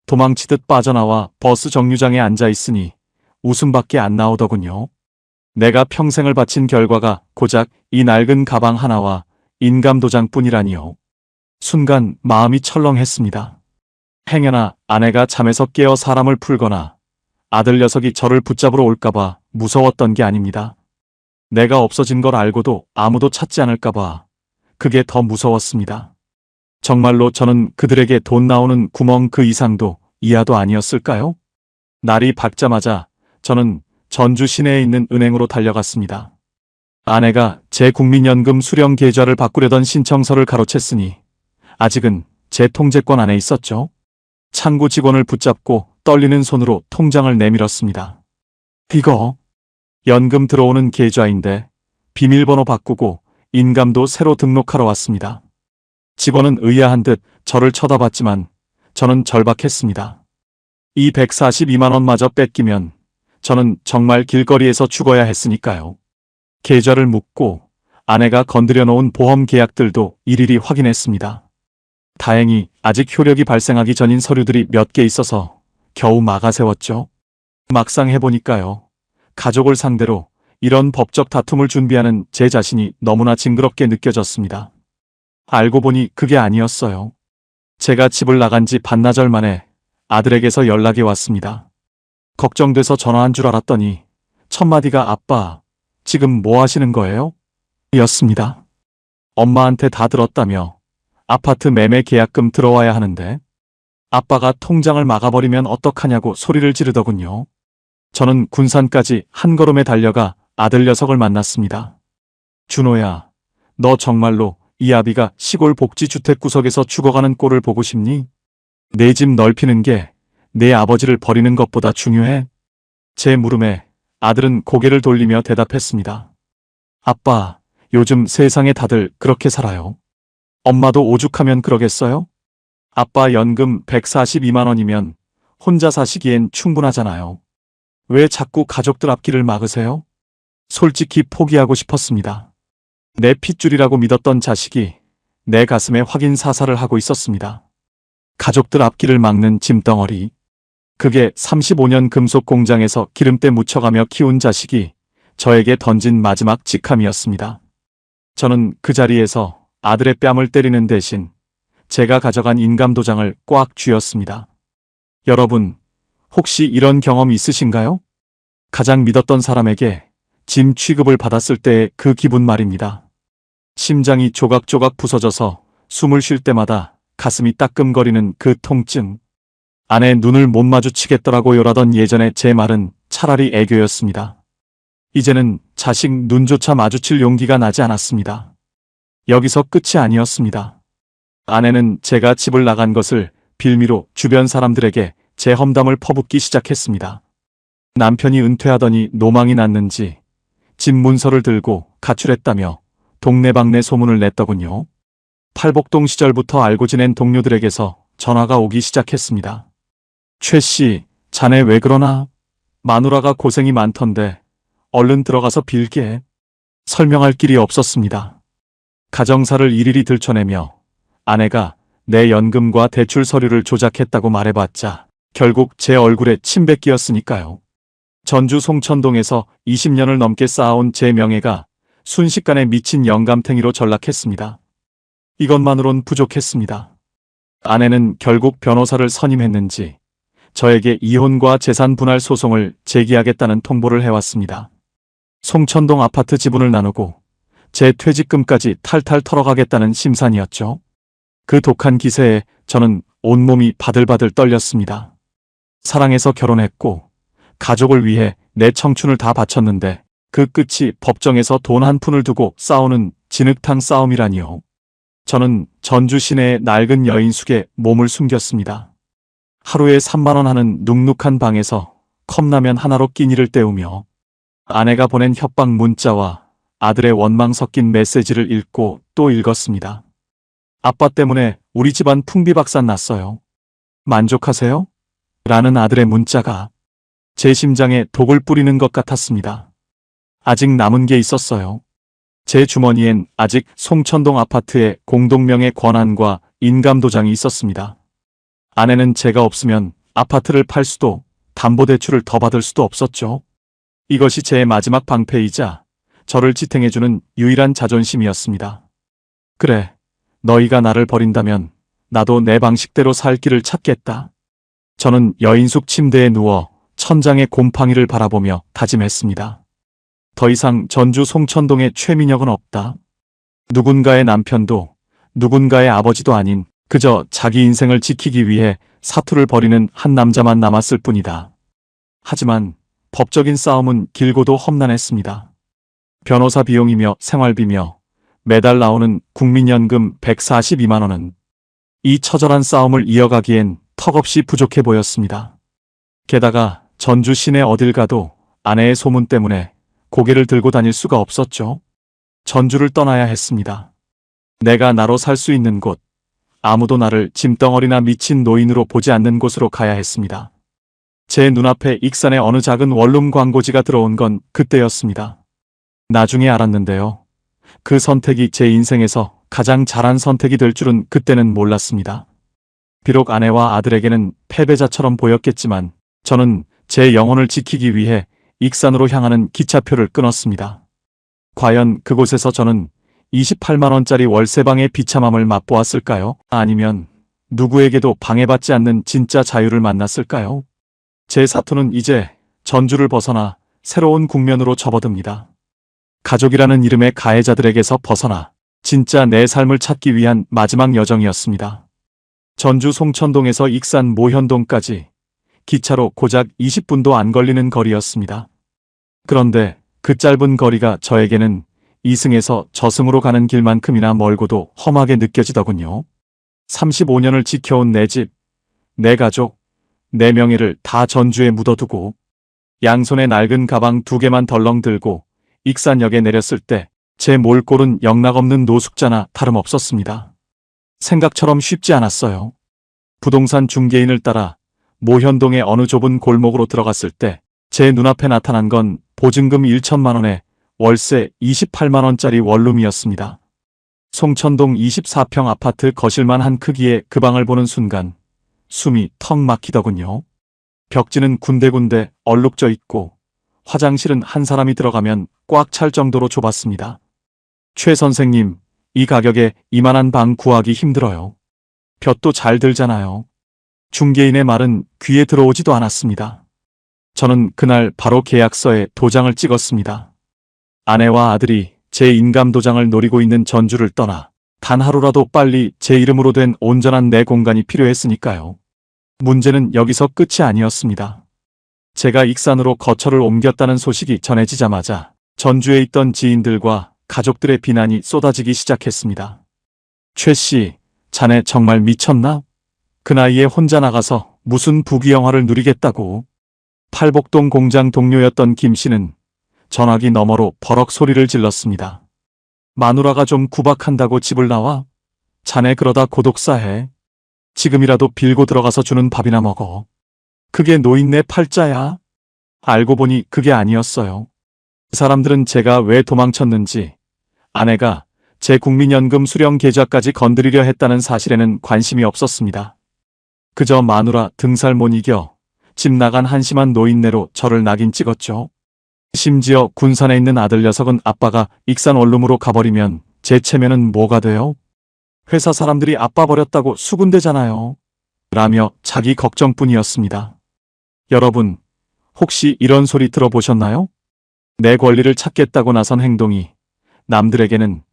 도망치듯 빠져나와 버스 정류장에 앉아 있으니 웃음밖에 안 나오더군요. 내가 평생을 바친 결과가 고작 이 낡은 가방 하나와 인감도장뿐이라니요. 순간 마음이 철렁했습니다. 행여나 아내가 잠에서 깨어 사람을 풀거나 아들 녀석이 저를 붙잡으러 올까봐 무서웠던 게 아닙니다. 내가 없어진 걸 알고도 아무도 찾지 않을까봐 그게 더 무서웠습니다. 정말로 저는 그들에게 돈 나오는 구멍 그 이상도 이하도 아니었을까요? 날이 밝자마자 저는 전주 시내에 있는 은행으로 달려갔습니다. 아내가 제 국민연금 수령 계좌를 바꾸려던 신청서를 가로챘으니 아직은 제 통제권 안에 있었죠. 창구 직원을 붙잡고 떨리는 손으로 통장을 내밀었습니다. 이거 연금 들어오는 계좌인데 비밀번호 바꾸고 인감도 새로 등록하러 왔습니다. 직원은 의아한 듯 저를 쳐다봤지만 저는 절박했습니다. 이 142만 원마저 뺏기면 저는 정말 길거리에서 죽어야 했으니까요. 계좌를 묻고 아내가 건드려 놓은 보험 계약들도 일일이 확인했습니다. 다행히 아직 효력이 발생하기 전인 서류들이 몇 개 있어서 겨우 막아세웠죠. 막상 해보니까요. 가족을 상대로 이런 법적 다툼을 준비하는 제 자신이 너무나 징그럽게 느껴졌습니다. 알고 보니 그게 아니었어요. 제가 집을 나간 지 반나절 만에 아들에게서 연락이 왔습니다. 걱정돼서 전화한 줄 알았더니 첫마디가 아빠, 지금 뭐 하시는 거예요? 였습니다. 엄마한테 다 들었다며 아파트 매매 계약금 들어와야 하는데 아빠가 통장을 막아버리면 어떡하냐고 소리를 지르더군요. 저는 군산까지 한 걸음에 달려가 아들 녀석을 만났습니다. 준호야, 너 정말로 이 아비가 시골 복지주택 구석에서 죽어가는 꼴을 보고 싶니? 내 집 넓히는 게 내 아버지를 버리는 것보다 중요해? 제 물음에 아들은 고개를 돌리며 대답했습니다. 아빠, 요즘 세상에 다들 그렇게 살아요. 엄마도 오죽하면 그러겠어요? 아빠 연금 142만 원이면 혼자 사시기엔 충분하잖아요. 왜 자꾸 가족들 앞길을 막으세요? 솔직히 포기하고 싶었습니다. 내 핏줄이라고 믿었던 자식이 내 가슴에 확인 사살을 하고 있었습니다. 가족들 앞길을 막는 짐덩어리. 그게 35년 금속 공장에서 기름때 묻혀가며 키운 자식이 저에게 던진 마지막 직함이었습니다. 저는 그 자리에서 아들의 뺨을 때리는 대신 제가 가져간 인감도장을 꽉 쥐었습니다. 여러분, 혹시 이런 경험 있으신가요? 가장 믿었던 사람에게 짐 취급을 받았을 때의 그 기분 말입니다. 심장이 조각조각 부서져서 숨을 쉴 때마다 가슴이 따끔거리는 그 통증. 아내 눈을 못 마주치겠더라고요라던 예전에 제 말은 차라리 애교였습니다. 이제는 자식 눈조차 마주칠 용기가 나지 않았습니다. 여기서 끝이 아니었습니다. 아내는 제가 집을 나간 것을 빌미로 주변 사람들에게 제 험담을 퍼붓기 시작했습니다. 남편이 은퇴하더니 노망이 났는지 집 문서를 들고 가출했다며 동네방네 소문을 냈더군요. 팔복동 시절부터 알고 지낸 동료들에게서 전화가 오기 시작했습니다. 최 씨, 자네 왜 그러나? 마누라가 고생이 많던데 얼른 들어가서 빌게. 설명할 길이 없었습니다. 가정사를 일일이 들춰내며 아내가 내 연금과 대출 서류를 조작했다고 말해봤자 결국 제 얼굴에 침 뱉기였으니까요. 전주 송천동에서 20년을 넘게 쌓아온 제 명예가 순식간에 미친 영감탱이로 전락했습니다. 이것만으론 부족했습니다. 아내는 결국 변호사를 선임했는지 저에게 이혼과 재산 분할 소송을 제기하겠다는 통보를 해왔습니다. 송천동 아파트 지분을 나누고 제 퇴직금까지 탈탈 털어가겠다는 심산이었죠. 그 독한 기세에 저는 온몸이 바들바들 떨렸습니다. 사랑해서 결혼했고 가족을 위해 내 청춘을 다 바쳤는데 그 끝이 법정에서 돈 한 푼을 두고 싸우는 진흙탕 싸움이라니요. 저는 전주 시내의 낡은 여인숙에 몸을 숨겼습니다. 하루에 3만 원 하는 눅눅한 방에서 컵라면 하나로 끼니를 때우며 아내가 보낸 협박 문자와 아들의 원망 섞인 메시지를 읽고 또 읽었습니다. 아빠 때문에 우리 집안 풍비박산 났어요. 만족하세요? 라는 아들의 문자가 제 심장에 독을 뿌리는 것 같았습니다. 아직 남은 게 있었어요. 제 주머니엔 아직 송천동 아파트의 공동명의 권한과 인감도장이 있었습니다. 아내는 제가 없으면 아파트를 팔 수도 담보대출을 더 받을 수도 없었죠. 이것이 제 마지막 방패이자 저를 지탱해주는 유일한 자존심이었습니다. 그래, 너희가 나를 버린다면 나도 내 방식대로 살 길을 찾겠다. 저는 여인숙 침대에 누워 천장의 곰팡이를 바라보며 다짐했습니다. 더 이상 전주 송천동의 최민혁은 없다. 누군가의 남편도 누군가의 아버지도 아닌 그저 자기 인생을 지키기 위해 사투를 벌이는 한 남자만 남았을 뿐이다. 하지만 법적인 싸움은 길고도 험난했습니다. 변호사 비용이며 생활비며 매달 나오는 국민연금 142만 원은 이 처절한 싸움을 이어가기엔 턱없이 부족해 보였습니다. 게다가 전주 시내 어딜 가도 아내의 소문 때문에 고개를 들고 다닐 수가 없었죠. 전주를 떠나야 했습니다. 내가 나로 살 수 있는 곳, 아무도 나를 짐덩어리나 미친 노인으로 보지 않는 곳으로 가야 했습니다. 제 눈앞에 익산의 어느 작은 원룸 광고지가 들어온 건 그때였습니다. 나중에 알았는데요. 그 선택이 제 인생에서 가장 잘한 선택이 될 줄은 그때는 몰랐습니다. 비록 아내와 아들에게는 패배자처럼 보였겠지만 저는 제 영혼을 지키기 위해 익산으로 향하는 기차표를 끊었습니다. 과연 그곳에서 저는 28만 원짜리 월세방의 비참함을 맛보았을까요? 아니면 누구에게도 방해받지 않는 진짜 자유를 만났을까요? 제 사투는 이제 전주를 벗어나 새로운 국면으로 접어듭니다. 가족이라는 이름의 가해자들에게서 벗어나 진짜 내 삶을 찾기 위한 마지막 여정이었습니다. 전주 송천동에서 익산 모현동까지 기차로 고작 20분도 안 걸리는 거리였습니다. 그런데 그 짧은 거리가 저에게는 이승에서 저승으로 가는 길만큼이나 멀고도 험하게 느껴지더군요. 35년을 지켜온 내 집, 내 가족, 내 명예를 다 전주에 묻어두고 양손에 낡은 가방 2개만 덜렁 들고 익산역에 내렸을 때 제 몰골은 영락없는 노숙자나 다름없었습니다. 생각처럼 쉽지 않았어요. 부동산 중개인을 따라 모현동의 어느 좁은 골목으로 들어갔을 때 제 눈앞에 나타난 건 보증금 1천만 원에 월세 28만 원짜리 원룸이었습니다. 송천동 24평 아파트 거실만 한 크기의 그 방을 보는 순간 숨이 턱 막히더군요. 벽지는 군데군데 얼룩져 있고 화장실은 한 사람이 들어가면 꽉 찰 정도로 좁았습니다. 최 선생님, 이 가격에 이만한 방 구하기 힘들어요. 볕도 잘 들잖아요. 중개인의 말은 귀에 들어오지도 않았습니다. 저는 그날 바로 계약서에 도장을 찍었습니다. 아내와 아들이 제 인감도장을 노리고 있는 전주를 떠나 단 하루라도 빨리 제 이름으로 된 온전한 내 공간이 필요했으니까요. 문제는 여기서 끝이 아니었습니다. 제가 익산으로 거처를 옮겼다는 소식이 전해지자마자 전주에 있던 지인들과 가족들의 비난이 쏟아지기 시작했습니다. 최 씨, 자네 정말 미쳤나? 그 나이에 혼자 나가서 무슨 부귀영화를 누리겠다고. 팔복동 공장 동료였던 김 씨는 전화기 너머로 버럭 소리를 질렀습니다. 마누라가 좀 구박한다고 집을 나와? 자네 그러다 고독사해. 지금이라도 빌고 들어가서 주는 밥이나 먹어. 그게 노인네 팔자야? 알고 보니 그게 아니었어요. 사람들은 제가 왜 도망쳤는지, 아내가 제 국민연금 수령 계좌까지 건드리려 했다는 사실에는 관심이 없었습니다. 그저 마누라 등살 못 이겨 집 나간 한심한 노인네로 저를 낙인 찍었죠. 심지어 군산에 있는 아들 녀석은 아빠가 익산 원룸으로 가버리면 제 체면은 뭐가 돼요? 회사 사람들이 아빠 버렸다고 수군대잖아요. 라며 자기 걱정뿐이었습니다. 여러분, 혹시 이런 소리 들어보셨나요? 내 권리를 찾겠다고 나선 행동이 남들에게는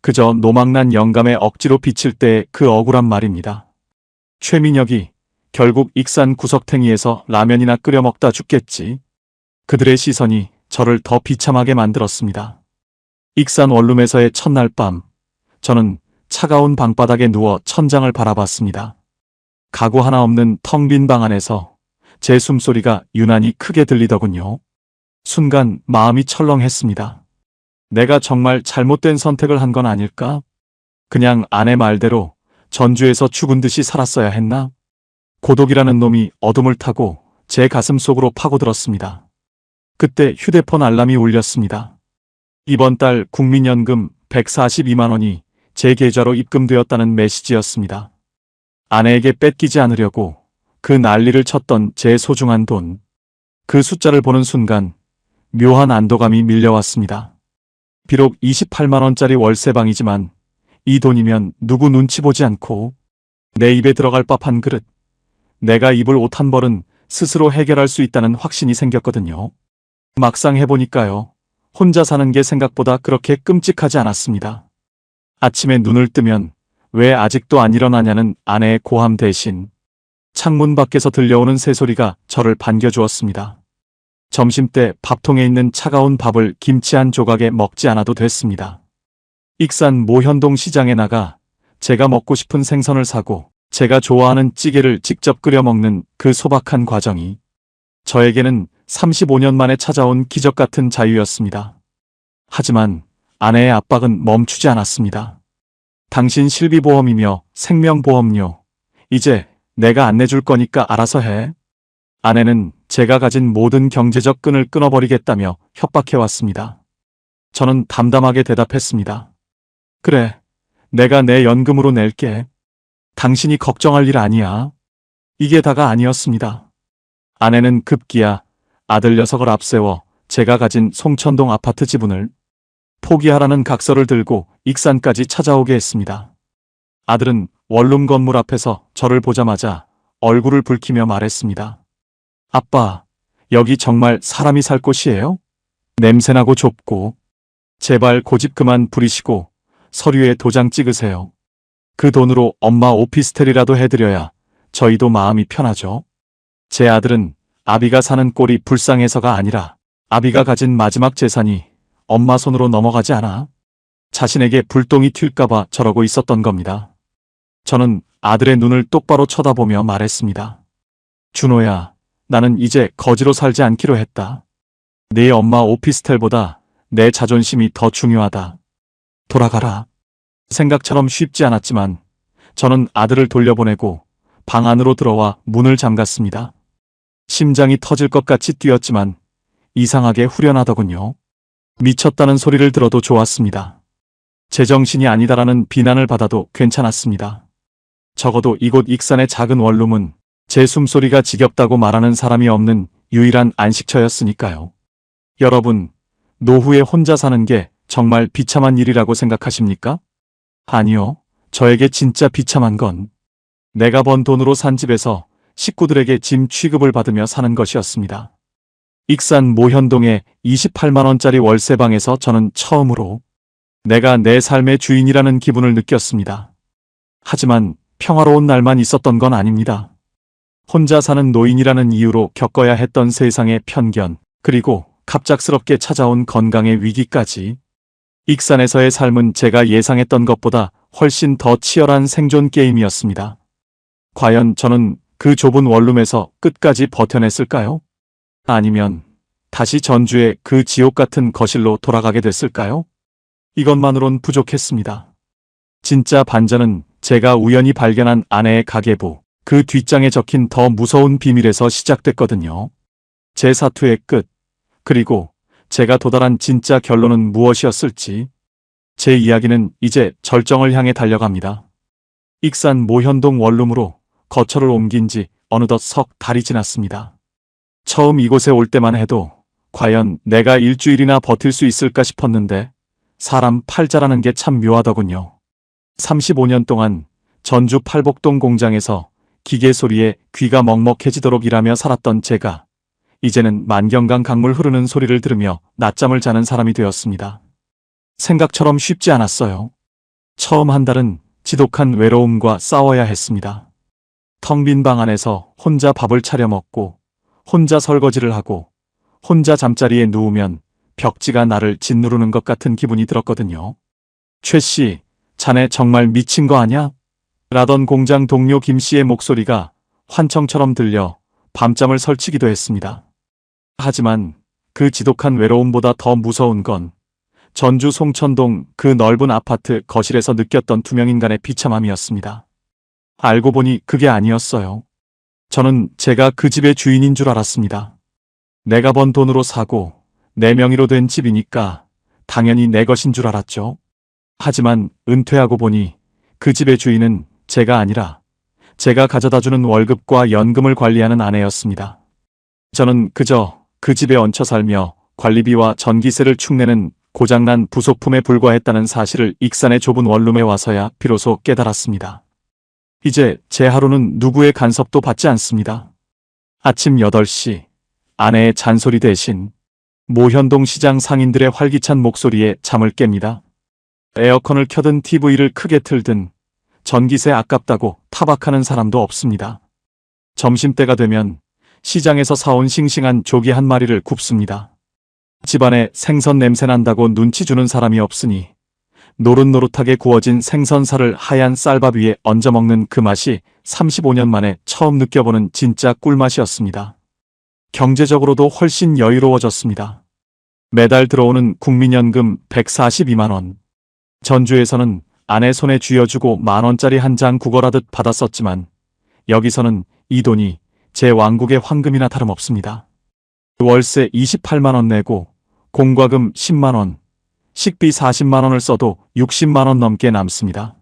그저 노망난 영감에 억지로 비칠 때의 그 억울한 말입니다. 최민혁이 결국 익산 구석탱이에서 라면이나 끓여 먹다 죽겠지. 그들의 시선이 저를 더 비참하게 만들었습니다. 익산 원룸에서의 첫날 밤, 저는 차가운 방바닥에 누워 천장을 바라봤습니다. 가구 하나 없는 텅 빈 방 안에서 제 숨소리가 유난히 크게 들리더군요. 순간 마음이 철렁했습니다. 내가 정말 잘못된 선택을 한 건 아닐까? 그냥 아내 말대로 전주에서 죽은 듯이 살았어야 했나? 고독이라는 놈이 어둠을 타고 제 가슴 속으로 파고들었습니다. 그때 휴대폰 알람이 울렸습니다. 이번 달 국민연금 142만 원이 제 계좌로 입금되었다는 메시지였습니다. 아내에게 뺏기지 않으려고 그 난리를 쳤던 제 소중한 돈. 그 숫자를 보는 순간 묘한 안도감이 밀려왔습니다. 비록 28만 원짜리 월세방이지만 이 돈이면 누구 눈치 보지 않고 내 입에 들어갈 법한 그릇. 내가 입을 옷 한 벌은 스스로 해결할 수 있다는 확신이 생겼거든요. 막상 해보니까요. 혼자 사는 게 생각보다 그렇게 끔찍하지 않았습니다. 아침에 눈을 뜨면 왜 아직도 안 일어나냐는 아내의 고함 대신 창문 밖에서 들려오는 새소리가 저를 반겨주었습니다. 점심때 밥통에 있는 차가운 밥을 김치 한 조각에 먹지 않아도 됐습니다. 익산 모현동 시장에 나가 제가 먹고 싶은 생선을 사고 제가 좋아하는 찌개를 직접 끓여 먹는 그 소박한 과정이 저에게는 35년 만에 찾아온 기적 같은 자유였습니다. 하지만 아내의 압박은 멈추지 않았습니다. 당신 실비보험이며 생명보험료 이제 내가 안 내줄 거니까 알아서 해. 아내는 제가 가진 모든 경제적 끈을 끊어버리겠다며 협박해왔습니다. 저는 담담하게 대답했습니다. 그래, 내가 내 연금으로 낼게. 당신이 걱정할 일 아니야. 이게 다가 아니었습니다. 아내는 급기야 아들 녀석을 앞세워 제가 가진 송천동 아파트 지분을 포기하라는 각서를 들고 익산까지 찾아오게 했습니다. 아들은 원룸 건물 앞에서 저를 보자마자 얼굴을 붉히며 말했습니다. 아빠, 여기 정말 사람이 살 곳이에요? 냄새나고 좁고. 제발 고집 그만 부리시고 서류에 도장 찍으세요. 그 돈으로 엄마 오피스텔이라도 해드려야 저희도 마음이 편하죠. 제 아들은 아비가 사는 꼴이 불쌍해서가 아니라 아비가 가진 마지막 재산이 엄마 손으로 넘어가지 않아 자신에게 불똥이 튈까봐 저러고 있었던 겁니다. 저는 아들의 눈을 똑바로 쳐다보며 말했습니다. 준호야, 나는 이제 거지로 살지 않기로 했다. 네 엄마 오피스텔보다 내 자존심이 더 중요하다. 돌아가라. 생각처럼 쉽지 않았지만 저는 아들을 돌려보내고 방 안으로 들어와 문을 잠갔습니다. 심장이 터질 것 같이 뛰었지만 이상하게 후련하더군요. 미쳤다는 소리를 들어도 좋았습니다. 제정신이 아니다라는 비난을 받아도 괜찮았습니다. 적어도 이곳 익산의 작은 원룸은 제 숨소리가 지겹다고 말하는 사람이 없는 유일한 안식처였으니까요. 여러분, 노후에 혼자 사는 게 정말 비참한 일이라고 생각하십니까? 아니요. 저에게 진짜 비참한 건 내가 번 돈으로 산 집에서 식구들에게 짐 취급을 받으며 사는 것이었습니다. 익산 모현동의 28만 원짜리 월세방에서 저는 처음으로 내가 내 삶의 주인이라는 기분을 느꼈습니다. 하지만 평화로운 날만 있었던 건 아닙니다. 혼자 사는 노인이라는 이유로 겪어야 했던 세상의 편견, 그리고 갑작스럽게 찾아온 건강의 위기까지. 익산에서의 삶은 제가 예상했던 것보다 훨씬 더 치열한 생존 게임이었습니다. 과연 저는 그 좁은 원룸에서 끝까지 버텨냈을까요? 아니면 다시 전주의 그 지옥 같은 거실로 돌아가게 됐을까요? 이것만으론 부족했습니다. 진짜 반전은 제가 우연히 발견한 아내의 가계부, 그 뒷장에 적힌 더 무서운 비밀에서 시작됐거든요. 제 사투의 끝, 그리고 제가 도달한 진짜 결론은 무엇이었을지. 제 이야기는 이제 절정을 향해 달려갑니다. 익산 모현동 원룸으로 거처를 옮긴 지 어느덧 석 달이 지났습니다. 처음 이곳에 올 때만 해도 과연 내가 일주일이나 버틸 수 있을까 싶었는데 사람 팔자라는 게 참 묘하더군요. 35년 동안 전주 팔복동 공장에서 기계 소리에 귀가 먹먹해지도록 일하며 살았던 제가 이제는 만경강 강물 흐르는 소리를 들으며 낮잠을 자는 사람이 되었습니다. 생각처럼 쉽지 않았어요. 처음 한 달은 지독한 외로움과 싸워야 했습니다. 텅 빈 방 안에서 혼자 밥을 차려 먹고 혼자 설거지를 하고 혼자 잠자리에 누우면 벽지가 나를 짓누르는 것 같은 기분이 들었거든요. 최 씨, 자네 정말 미친 거 아냐? 라던 공장 동료 김 씨의 목소리가 환청처럼 들려 밤잠을 설치기도 했습니다. 하지만 그 지독한 외로움보다 더 무서운 건 전주 송천동 그 넓은 아파트 거실에서 느꼈던 투명인간의 비참함이었습니다. 알고 보니 그게 아니었어요. 저는 제가 그 집의 주인인 줄 알았습니다. 내가 번 돈으로 사고 내 명의로 된 집이니까 당연히 내 것인 줄 알았죠. 하지만 은퇴하고 보니 그 집의 주인은 제가 아니라 제가 가져다주는 월급과 연금을 관리하는 아내였습니다. 저는 그저 그 집에 얹혀 살며 관리비와 전기세를 축내는 고장난 부속품에 불과했다는 사실을 익산의 좁은 원룸에 와서야 비로소 깨달았습니다. 이제 제 하루는 누구의 간섭도 받지 않습니다. 아침 8시 아내의 잔소리 대신 모현동 시장 상인들의 활기찬 목소리에 잠을 깹니다. 에어컨을 켜든 TV를 크게 틀든 전기세 아깝다고 타박하는 사람도 없습니다. 점심때가 되면 시장에서 사온 싱싱한 조기 한 마리를 굽습니다. 집안에 생선 냄새 난다고 눈치 주는 사람이 없으니 노릇노릇하게 구워진 생선살을 하얀 쌀밥 위에 얹어 먹는 그 맛이 35년 만에 처음 느껴보는 진짜 꿀맛이었습니다. 경제적으로도 훨씬 여유로워졌습니다. 매달 들어오는 국민연금 142만 원. 전주에서는 아내 손에 쥐어주고 10,000원짜리 한 장 구걸하듯 받았었지만 여기서는 이 돈이 제 왕국의 황금이나 다름없습니다. 월세 28만 원 내고 공과금 10만 원, 식비 40만 원을 써도 60만 원 넘게 남습니다.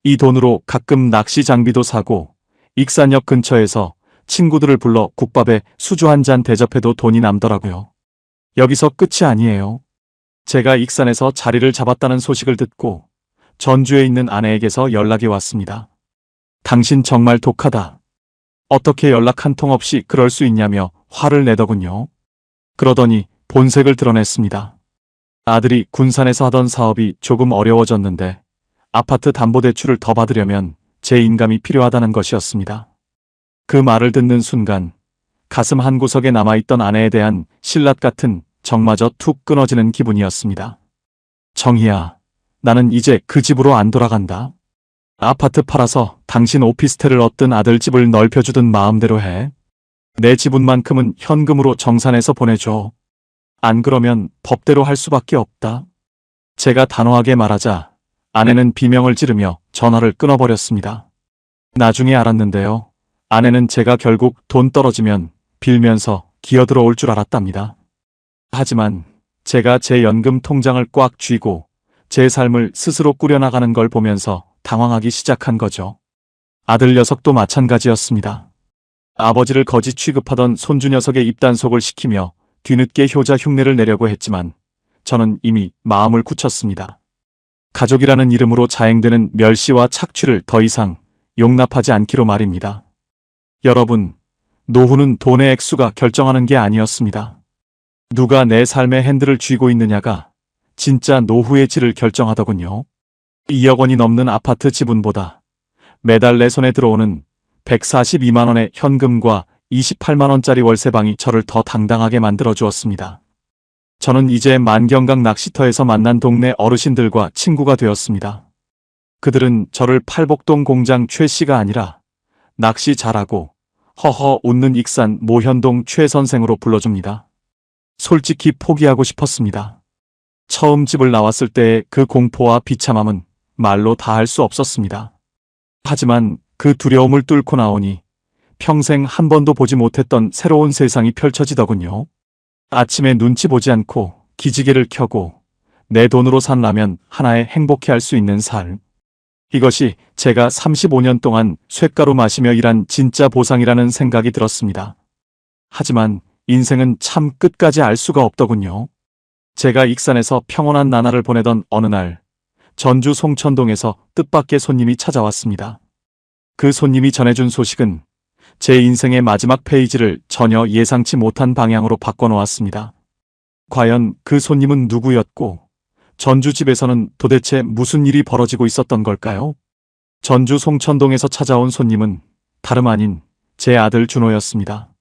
이 돈으로 가끔 낚시 장비도 사고 익산역 근처에서 친구들을 불러 국밥에 수주 한 잔 대접해도 돈이 남더라고요. 여기서 끝이 아니에요. 제가 익산에서 자리를 잡았다는 소식을 듣고 전주에 있는 아내에게서 연락이 왔습니다. 당신 정말 독하다. 어떻게 연락 한 통 없이 그럴 수 있냐며 화를 내더군요. 그러더니 본색을 드러냈습니다. 아들이 군산에서 하던 사업이 조금 어려워졌는데 아파트 담보대출을 더 받으려면 제 인감이 필요하다는 것이었습니다. 그 말을 듣는 순간 가슴 한구석에 남아있던 아내에 대한 신라 같은 정마저 툭 끊어지는 기분이었습니다. 정희야, 나는 이제 그 집으로 안 돌아간다. 아파트 팔아서 당신 오피스텔을 얻든 아들 집을 넓혀주든 마음대로 해. 내 지분만큼은 현금으로 정산해서 보내줘. 안 그러면 법대로 할 수밖에 없다. 제가 단호하게 말하자 아내는 비명을 지르며 전화를 끊어버렸습니다. 나중에 알았는데요. 아내는 제가 결국 돈 떨어지면 빌면서 기어들어올 줄 알았답니다. 하지만 제가 제 연금 통장을 꽉 쥐고 제 삶을 스스로 꾸려나가는 걸 보면서 당황하기 시작한 거죠. 아들 녀석도 마찬가지였습니다. 아버지를 거지 취급하던 손주 녀석의 입단속을 시키며 뒤늦게 효자 흉내를 내려고 했지만 저는 이미 마음을 굳혔습니다. 가족이라는 이름으로 자행되는 멸시와 착취를 더 이상 용납하지 않기로 말입니다. 여러분, 노후는 돈의 액수가 결정하는 게 아니었습니다. 누가 내 삶의 핸들을 쥐고 있느냐가 진짜 노후의 질을 결정하더군요. 2억 원이 넘는 아파트 지분보다 매달 내 손에 들어오는 142만 원의 현금과 28만 원짜리 월세방이 저를 더 당당하게 만들어 주었습니다. 저는 이제 만경강 낚시터에서 만난 동네 어르신들과 친구가 되었습니다. 그들은 저를 팔복동 공장 최 씨가 아니라 낚시 잘하고 허허 웃는 익산 모현동 최 선생으로 불러줍니다. 솔직히 포기하고 싶었습니다. 처음 집을 나왔을 때의 그 공포와 비참함은 말로 다 할 수 없었습니다. 하지만 그 두려움을 뚫고 나오니 평생 한 번도 보지 못했던 새로운 세상이 펼쳐지더군요. 아침에 눈치 보지 않고 기지개를 켜고 내 돈으로 산 라면 하나에 행복해할 수 있는 삶. 이것이 제가 35년 동안 쇳가루 마시며 일한 진짜 보상이라는 생각이 들었습니다. 하지만 인생은 참 끝까지 알 수가 없더군요. 제가 익산에서 평온한 나날을 보내던 어느 날 전주 송천동에서 뜻밖의 손님이 찾아왔습니다. 그 손님이 전해준 소식은 제 인생의 마지막 페이지를 전혀 예상치 못한 방향으로 바꿔놓았습니다. 과연 그 손님은 누구였고 전주집에서는 도대체 무슨 일이 벌어지고 있었던 걸까요? 전주 송천동에서 찾아온 손님은 다름 아닌 제 아들 준호였습니다.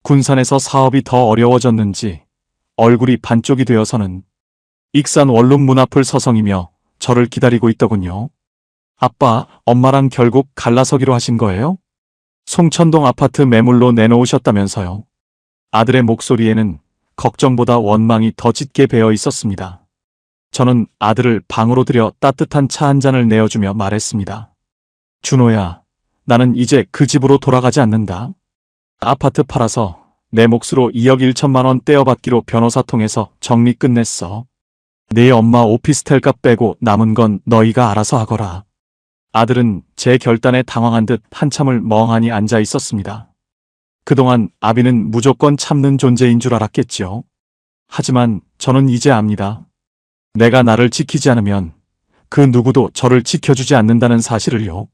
군산에서 사업이 더 어려워졌는지 얼굴이 반쪽이 되어서는 익산 원룸 문 앞을 서성이며 저를 기다리고 있더군요. 아빠, 엄마랑 결국 갈라서기로 하신 거예요? 송천동 아파트 매물로 내놓으셨다면서요. 아들의 목소리에는 걱정보다 원망이 더 짙게 배어 있었습니다. 저는 아들을 방으로 들여 따뜻한 차 한 잔을 내어주며 말했습니다. 준호야, 나는 이제 그 집으로 돌아가지 않는다. 아파트 팔아서 내 몫으로 2억 1천만 원 떼어받기로 변호사 통해서 정리 끝냈어. 네 엄마 오피스텔 값 빼고 남은 건 너희가 알아서 하거라. 아들은 제 결단에 당황한 듯 한참을 멍하니 앉아 있었습니다. 그동안 아비는 무조건 참는 존재인 줄 알았겠지요. 하지만 저는 이제 압니다. 내가 나를 지키지 않으면 그 누구도 저를 지켜주지 않는다는 사실을요.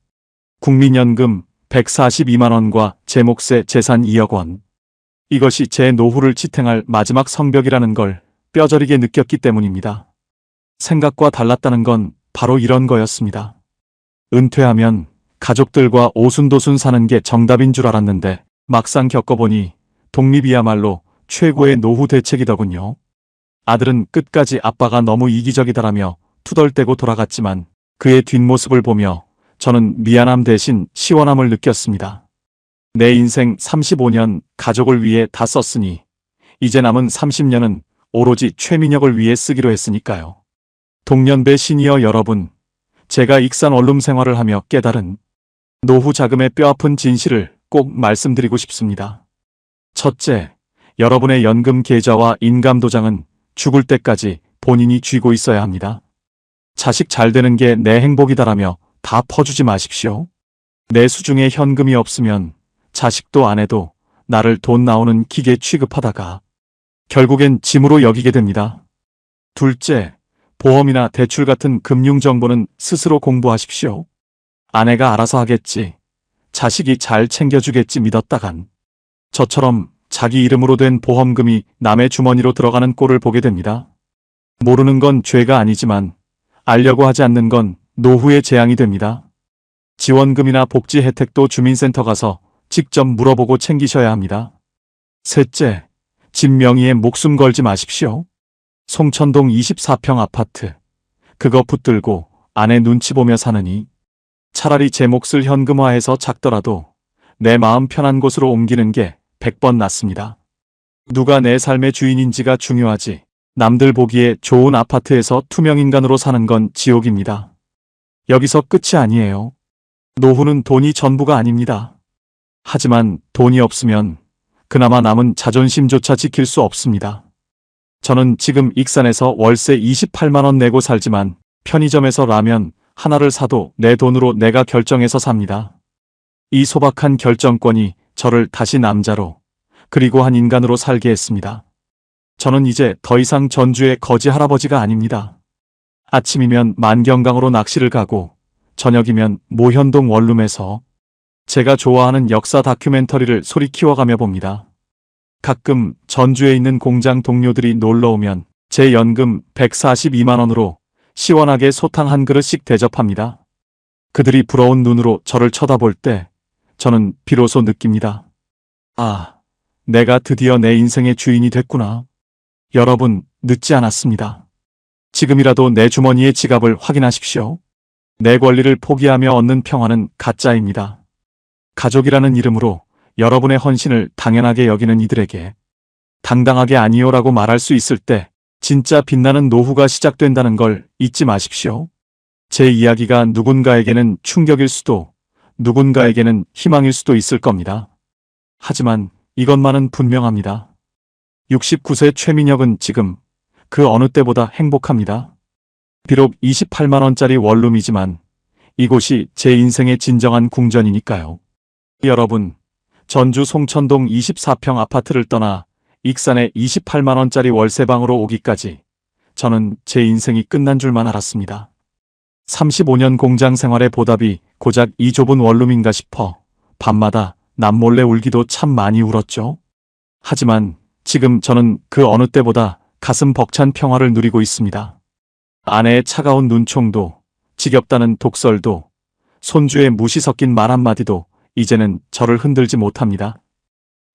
국민연금 142만 원과 제 몫의 재산 2억 원. 이것이 제 노후를 지탱할 마지막 성벽이라는 걸 뼈저리게 느꼈기 때문입니다. 생각과 달랐다는 건 바로 이런 거였습니다. 은퇴하면 가족들과 오순도순 사는 게 정답인 줄 알았는데 막상 겪어보니 독립이야말로 최고의 노후 대책이더군요. 아들은 끝까지 아빠가 너무 이기적이다라며 투덜대고 돌아갔지만 그의 뒷모습을 보며 저는 미안함 대신 시원함을 느꼈습니다. 내 인생 35년 가족을 위해 다 썼으니 이제 남은 30년은 오로지 최민혁을 위해 쓰기로 했으니까요. 동년배 시니어 여러분, 제가 익산 원룸 생활을 하며 깨달은 노후 자금의 뼈아픈 진실을 꼭 말씀드리고 싶습니다. 첫째, 여러분의 연금 계좌와 인감 도장은 죽을 때까지 본인이 쥐고 있어야 합니다. 자식 잘 되는 게 내 행복이다라며 다 퍼주지 마십시오. 내 수중에 현금이 없으면 자식도 아내도 나를 돈 나오는 기계 취급하다가 결국엔 짐으로 여기게 됩니다. 둘째, 보험이나 대출 같은 금융정보는 스스로 공부하십시오. 아내가 알아서 하겠지, 자식이 잘 챙겨주겠지 믿었다간 저처럼 자기 이름으로 된 보험금이 남의 주머니로 들어가는 꼴을 보게 됩니다. 모르는 건 죄가 아니지만 알려고 하지 않는 건 노후의 재앙이 됩니다. 지원금이나 복지 혜택도 주민센터 가서 직접 물어보고 챙기셔야 합니다. 셋째, 집 명의에 목숨 걸지 마십시오. 송천동 24평 아파트, 그거 붙들고 아내 눈치 보며 사느니 차라리 제 몫을 현금화해서 작더라도 내 마음 편한 곳으로 옮기는 게 100번 낫습니다. 누가 내 삶의 주인인지가 중요하지, 남들 보기에 좋은 아파트에서 투명인간으로 사는 건 지옥입니다. 여기서 끝이 아니에요. 노후는 돈이 전부가 아닙니다. 하지만 돈이 없으면 그나마 남은 자존심조차 지킬 수 없습니다. 저는 지금 익산에서 월세 28만 원 내고 살지만 편의점에서 라면 하나를 사도 내 돈으로 내가 결정해서 삽니다. 이 소박한 결정권이 저를 다시 남자로, 그리고 한 인간으로 살게 했습니다. 저는 이제 더 이상 전주의 거지 할아버지가 아닙니다. 아침이면 만경강으로 낚시를 가고 저녁이면 모현동 원룸에서 제가 좋아하는 역사 다큐멘터리를 소리 키워가며 봅니다. 가끔 전주에 있는 공장 동료들이 놀러오면 제 연금 142만 원으로 시원하게 소탕 한 그릇씩 대접합니다. 그들이 부러운 눈으로 저를 쳐다볼 때 저는 비로소 느낍니다. 아, 내가 드디어 내 인생의 주인이 됐구나. 여러분, 늦지 않았습니다. 지금이라도 내 주머니의 지갑을 확인하십시오. 내 권리를 포기하며 얻는 평화는 가짜입니다. 가족이라는 이름으로 여러분의 헌신을 당연하게 여기는 이들에게 당당하게 아니요라고 말할 수 있을 때 진짜 빛나는 노후가 시작된다는 걸 잊지 마십시오. 제 이야기가 누군가에게는 충격일 수도, 누군가에게는 희망일 수도 있을 겁니다. 하지만 이것만은 분명합니다. 69세 최민혁은 지금 그 어느 때보다 행복합니다. 비록 28만 원짜리 원룸이지만 이곳이 제 인생의 진정한 궁전이니까요. 여러분, 전주 송천동 24평 아파트를 떠나 익산의 28만 원짜리 월세방으로 오기까지 저는 제 인생이 끝난 줄만 알았습니다. 35년 공장 생활의 보답이 고작 이 좁은 원룸인가 싶어 밤마다 남몰래 울기도 참 많이 울었죠. 하지만 지금 저는 그 어느 때보다 가슴 벅찬 평화를 누리고 있습니다. 아내의 차가운 눈총도, 지겹다는 독설도, 손주의 무시 섞인 말 한마디도 이제는 저를 흔들지 못합니다.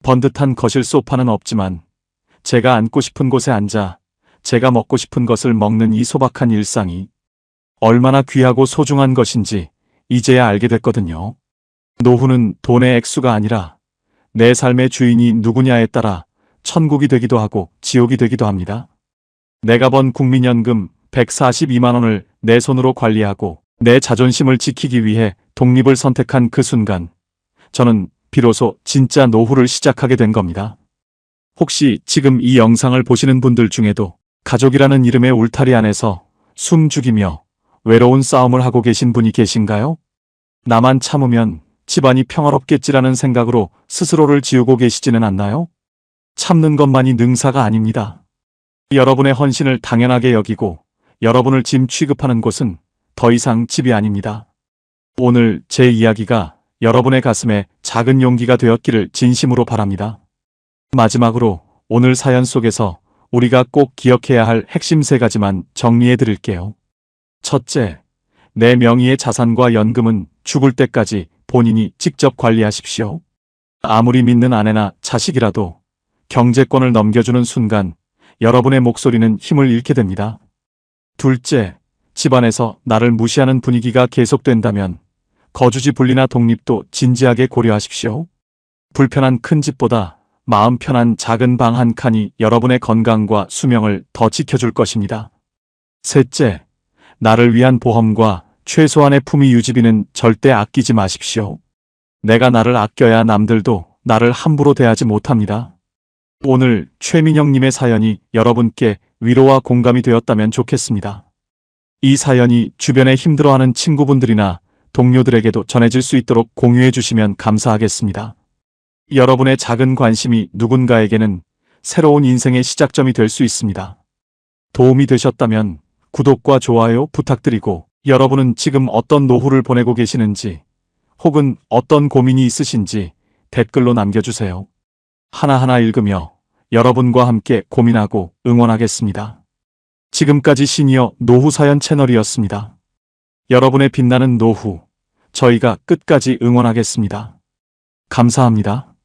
번듯한 거실 소파는 없지만 제가 앉고 싶은 곳에 앉아 제가 먹고 싶은 것을 먹는 이 소박한 일상이 얼마나 귀하고 소중한 것인지 이제야 알게 됐거든요. 노후는 돈의 액수가 아니라 내 삶의 주인이 누구냐에 따라 천국이 되기도 하고 지옥이 되기도 합니다. 내가 번 국민연금 142만 원을 내 손으로 관리하고 내 자존심을 지키기 위해 독립을 선택한 그 순간, 저는 비로소 진짜 노후를 시작하게 된 겁니다. 혹시 지금 이 영상을 보시는 분들 중에도 가족이라는 이름의 울타리 안에서 숨 죽이며 외로운 싸움을 하고 계신 분이 계신가요? 나만 참으면 집안이 평화롭겠지라는 생각으로 스스로를 지우고 계시지는 않나요? 참는 것만이 능사가 아닙니다. 여러분의 헌신을 당연하게 여기고 여러분을 짐 취급하는 곳은 더 이상 집이 아닙니다. 오늘 제 이야기가 여러분의 가슴에 작은 용기가 되었기를 진심으로 바랍니다. 마지막으로 오늘 사연 속에서 우리가 꼭 기억해야 할 핵심 3가지만 정리해 드릴게요. 첫째, 내 명의의 자산과 연금은 죽을 때까지 본인이 직접 관리하십시오. 아무리 믿는 아내나 자식이라도 경제권을 넘겨주는 순간 여러분의 목소리는 힘을 잃게 됩니다. 둘째, 집안에서 나를 무시하는 분위기가 계속된다면 거주지 분리나 독립도 진지하게 고려하십시오. 불편한 큰 집보다 마음 편한 작은 방 한 칸이 여러분의 건강과 수명을 더 지켜줄 것입니다. 셋째, 나를 위한 보험과 최소한의 품위 유지비는 절대 아끼지 마십시오. 내가 나를 아껴야 남들도 나를 함부로 대하지 못합니다. 오늘 최민영님의 사연이 여러분께 위로와 공감이 되었다면 좋겠습니다. 이 사연이 주변에 힘들어하는 친구분들이나 동료들에게도 전해질 수 있도록 공유해 주시면 감사하겠습니다. 여러분의 작은 관심이 누군가에게는 새로운 인생의 시작점이 될 수 있습니다. 도움이 되셨다면 구독과 좋아요 부탁드리고, 여러분은 지금 어떤 노후를 보내고 계시는지 혹은 어떤 고민이 있으신지 댓글로 남겨주세요. 하나하나 읽으며 여러분과 함께 고민하고 응원하겠습니다. 지금까지 시니어 노후 사연 채널이었습니다. 여러분의 빛나는 노후, 저희가 끝까지 응원하겠습니다. 감사합니다.